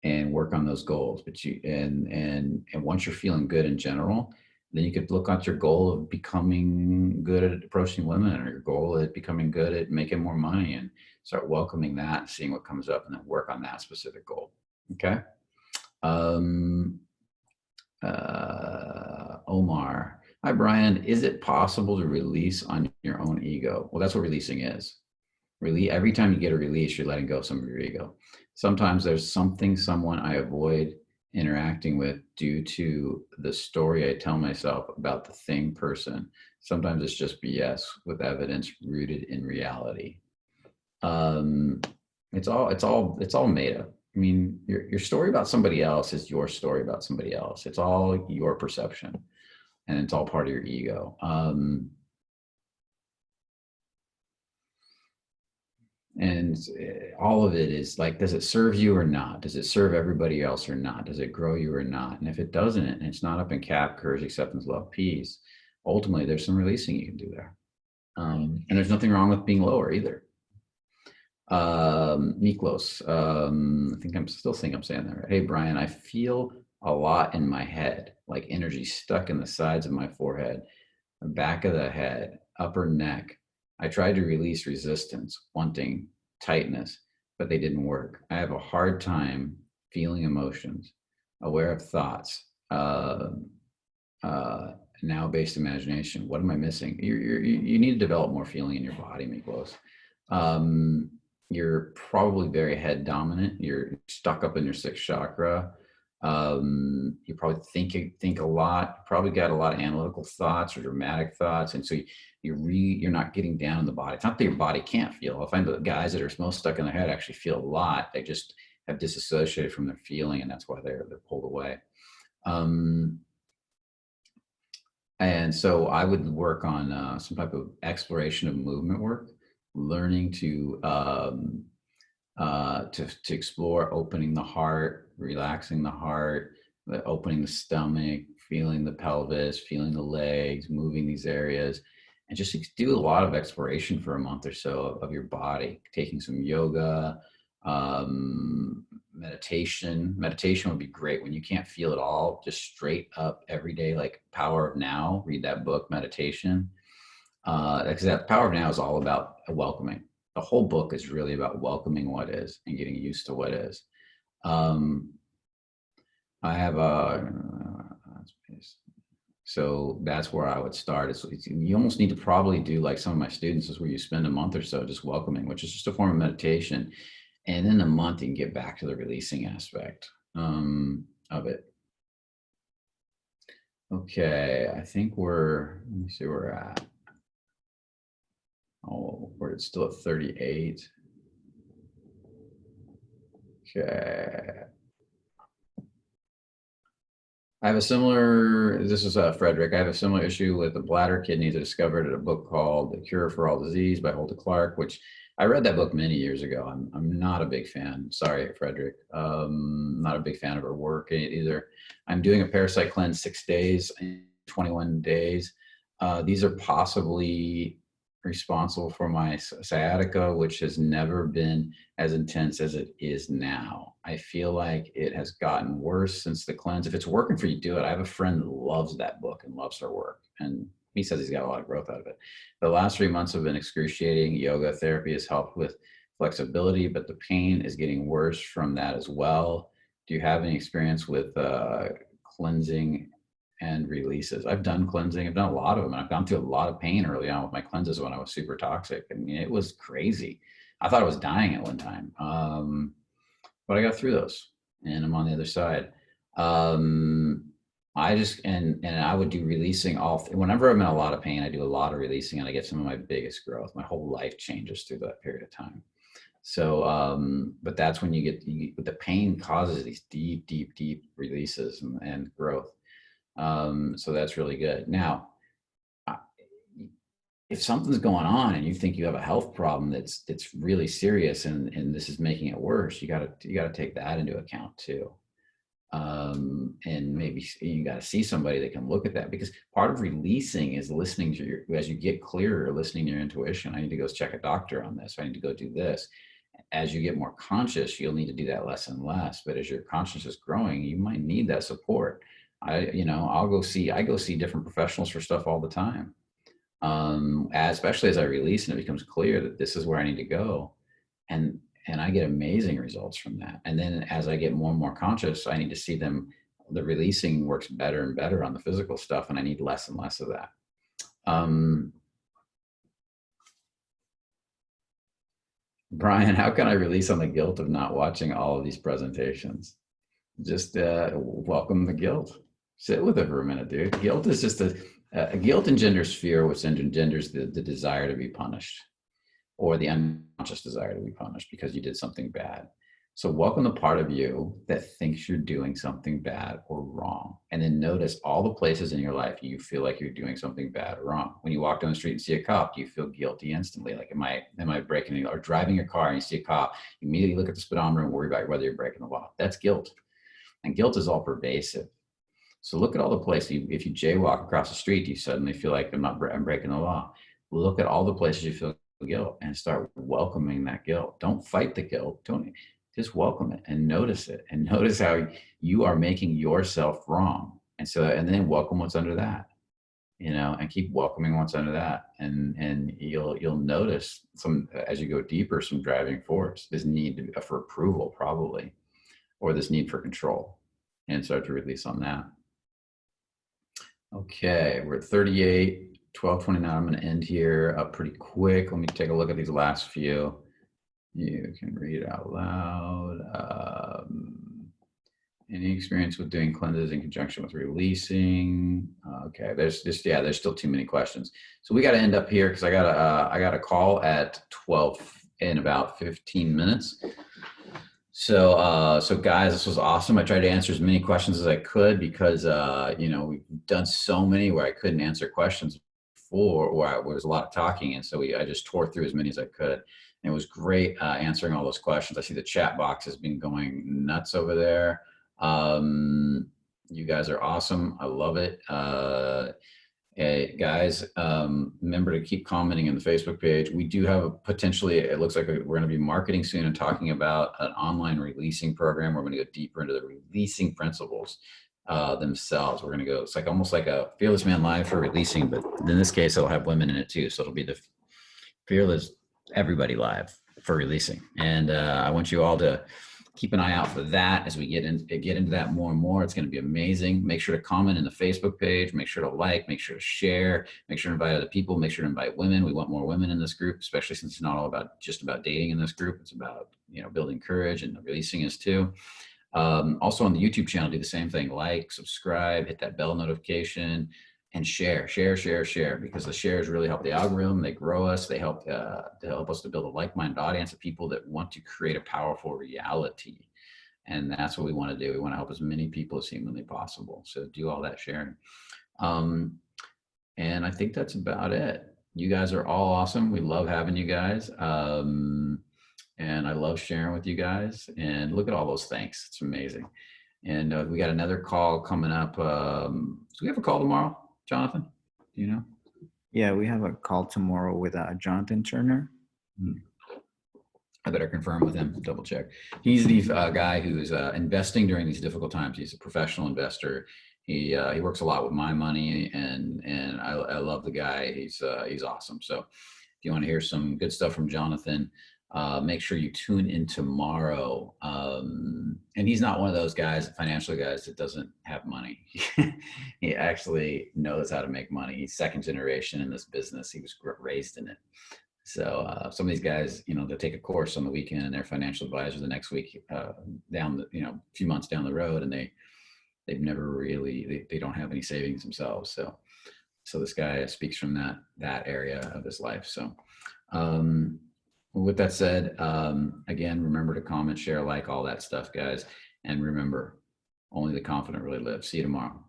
and work on those goals. But you and once you're feeling good in general, then you could look at your goal of becoming good at approaching women, or your goal at becoming good at making more money, and start welcoming that, seeing what comes up, and then work on that specific goal. Okay. Omar, hi Brian. Is it possible to release on your own ego? Well, that's what releasing is. Every time you get a release, you're letting go of some of your ego. Sometimes there's someone I avoid interacting with due to the story I tell myself about the thing person. Sometimes it's just BS with evidence rooted in reality. It's all made up. I mean, your story about somebody else is your story about somebody else. It's all your perception, and it's all part of your ego. And all of it is like, does it serve you or not? Does it serve everybody else or not? Does it grow you or not? And if it doesn't, and it's not up in cap, courage, acceptance, love, peace, ultimately there's some releasing you can do there. And there's nothing wrong with being lower either. Miklos, I think I'm saying that right. Hey, Brian, I feel a lot in my head, like energy stuck in the sides of my forehead, the back of the head, upper neck. I tried to release resistance, wanting tightness, but they didn't work. I have a hard time feeling emotions, aware of thoughts, now-based imagination. What am I missing? You need to develop more feeling in your body, Miklos. You're probably very head dominant. You're stuck up in your sixth chakra. You probably think a lot. Probably got a lot of analytical thoughts or dramatic thoughts, and so you're not getting down in the body. It's not that your body can't feel. I find the guys that are most stuck in their head actually feel a lot. They just have disassociated from their feeling, and that's why they're pulled away. And so I would work on some type of exploration of movement work, learning to explore opening the heart, relaxing the heart, opening the stomach, feeling the pelvis, feeling the legs, moving these areas, and just do a lot of exploration for a month or so of your body, taking some yoga, meditation. Meditation would be great when you can't feel it all, just straight up every day, like Power of Now, read that book, Meditation. Because that Power of Now is all about welcoming. The whole book is really about welcoming what is and getting used to what is. I have so that's where I would start. You almost need to probably do like some of my students is where you spend a month or so just welcoming, which is just a form of meditation. And in a month, you can get back to the releasing aspect of it. Okay, I think let me see where we're at. Oh, we're still at 38. Okay. I have a similar, this is Frederick. I have a similar issue with the bladder kidneys I discovered in a book called The Cure for All Disease by Hulda Clark, which I read that book many years ago. I'm not a big fan. Sorry, Frederick. Not a big fan of her work either. I'm doing a parasite cleanse 6 days, 21 days. These are possibly responsible for my sciatica, which has never been as intense as it is now. I feel like it has gotten worse since the cleanse. If it's working for you, do it. I have a friend that loves that book and loves her work, and he says he's got a lot of growth out of it. The last 3 months have been excruciating. Yoga therapy has helped with flexibility, but the pain is getting worse from that as well. Do you have any experience with cleansing and releases? I've done cleansing. I've done a lot of them. And I've gone through a lot of pain early on with my cleanses when I was super toxic. I mean, it was crazy. I thought I was dying at one time. But I got through those and I'm on the other side. I just, and I would do releasing whenever I'm in a lot of pain, I do a lot of releasing and I get some of my biggest growth. My whole life changes through that period of time. So, but that's when the pain causes these deep, deep, deep releases and growth. So that's really good. Now, if something's going on and you think you have a health problem that's really serious and this is making it worse, you gotta take that into account too. And maybe you got to see somebody that can look at that, because part of releasing is listening to as you get clearer, listening to your intuition. I need to go check a doctor on this. I need to go do this. As you get more conscious, you'll need to do that less and less. But as your consciousness is growing, you might need that support. I go see different professionals for stuff all the time. Especially as I release and it becomes clear that this is where I need to go. And I get amazing results from that. And then as I get more and more conscious, I need to see the releasing works better and better on the physical stuff. And I need less and less of that. Brian, how can I release on the guilt of not watching all of these presentations? Just welcome the guilt. Sit with it for a minute, dude. Guilt is just guilt engenders fear, which engenders the desire to be punished, or the unconscious desire to be punished because you did something bad. So welcome the part of you that thinks you're doing something bad or wrong. And then notice all the places in your life you feel like you're doing something bad or wrong. When you walk down the street and see a cop, do you feel guilty instantly? Like, am I breaking it? Or driving your car and you see a cop, you immediately look at the speedometer and worry about whether you're breaking the law. That's guilt. And guilt is all pervasive. So look at all the places. If you jaywalk across the street, do you suddenly feel like I'm breaking the law? Look at all the places you feel guilt and start welcoming that guilt. Don't fight the guilt. Don't just welcome it and notice it, and notice how you are making yourself wrong. And then welcome what's under that, and keep welcoming what's under that. And you'll notice as you go deeper, some driving force, this need for approval probably, or this need for control, and start to release on that. Okay, we're at 38, 12:29. I'm going to end here pretty quick. Let me take a look at these last few. You can read it out loud. Any experience with doing cleanses in conjunction with releasing? Okay, there's still too many questions. So we got to end up here because I got a call at 12 in about 15 minutes. So guys, this was awesome. I tried to answer as many questions as I could because we've done so many where I couldn't answer questions before, or there was a lot of talking, and so I just tore through as many as I could. And it was great answering all those questions. I see the chat box has been going nuts over there. You guys are awesome. I love it. Hey, guys, remember to keep commenting on the Facebook page. We do have potentially, it looks like we're going to be marketing soon and talking about an online releasing program. We're going to go deeper into the releasing principles themselves. We're going to go, it's like almost like a Fearless Man Live for releasing, but in this case, it'll have women in it too. So it'll be the Fearless Everybody Live for releasing. And I want you all to keep an eye out for that as we get into that more and more. It's going to be amazing. Make sure to comment in the Facebook page. Make sure to like, make sure to share, make sure to invite other people, make sure to invite women. We want more women in this group, especially since it's not all just about dating in this group. It's about, building courage, and releasing is too. Also on the YouTube channel, do the same thing. Like, subscribe, hit that bell notification, and share, because the shares really help the algorithm. They grow us. They help us to build a like-minded audience of people that want to create a powerful reality. And that's what we want to do. We want to help as many people as humanly possible. So do all that sharing. And I think that's about it. You guys are all awesome. We love having you guys. And I love sharing with you guys. And look at all those thanks. It's amazing. And we got another call coming up. Do we have a call tomorrow, Jonathan? Do you know? Yeah, we have a call tomorrow with Jonathan Turner. I better confirm with him, double check. He's the guy who's investing during these difficult times. He's a professional investor. He works a lot with my money, and I love the guy. He's awesome. So if you want to hear some good stuff from Jonathan, make sure you tune in tomorrow. And he's not one of those guys, financial guys, that doesn't have money. He actually knows how to make money. He's second generation in this business. He was raised in it. So some of these guys, they'll take a course on the weekend, and their financial advisor the next week, down the, a few months down the road, and they've never really, they don't have any savings themselves. So this guy speaks from that area of his life. So with that said, again, remember to comment, share, like, all that stuff, guys. And remember, only the confident really live. See you tomorrow.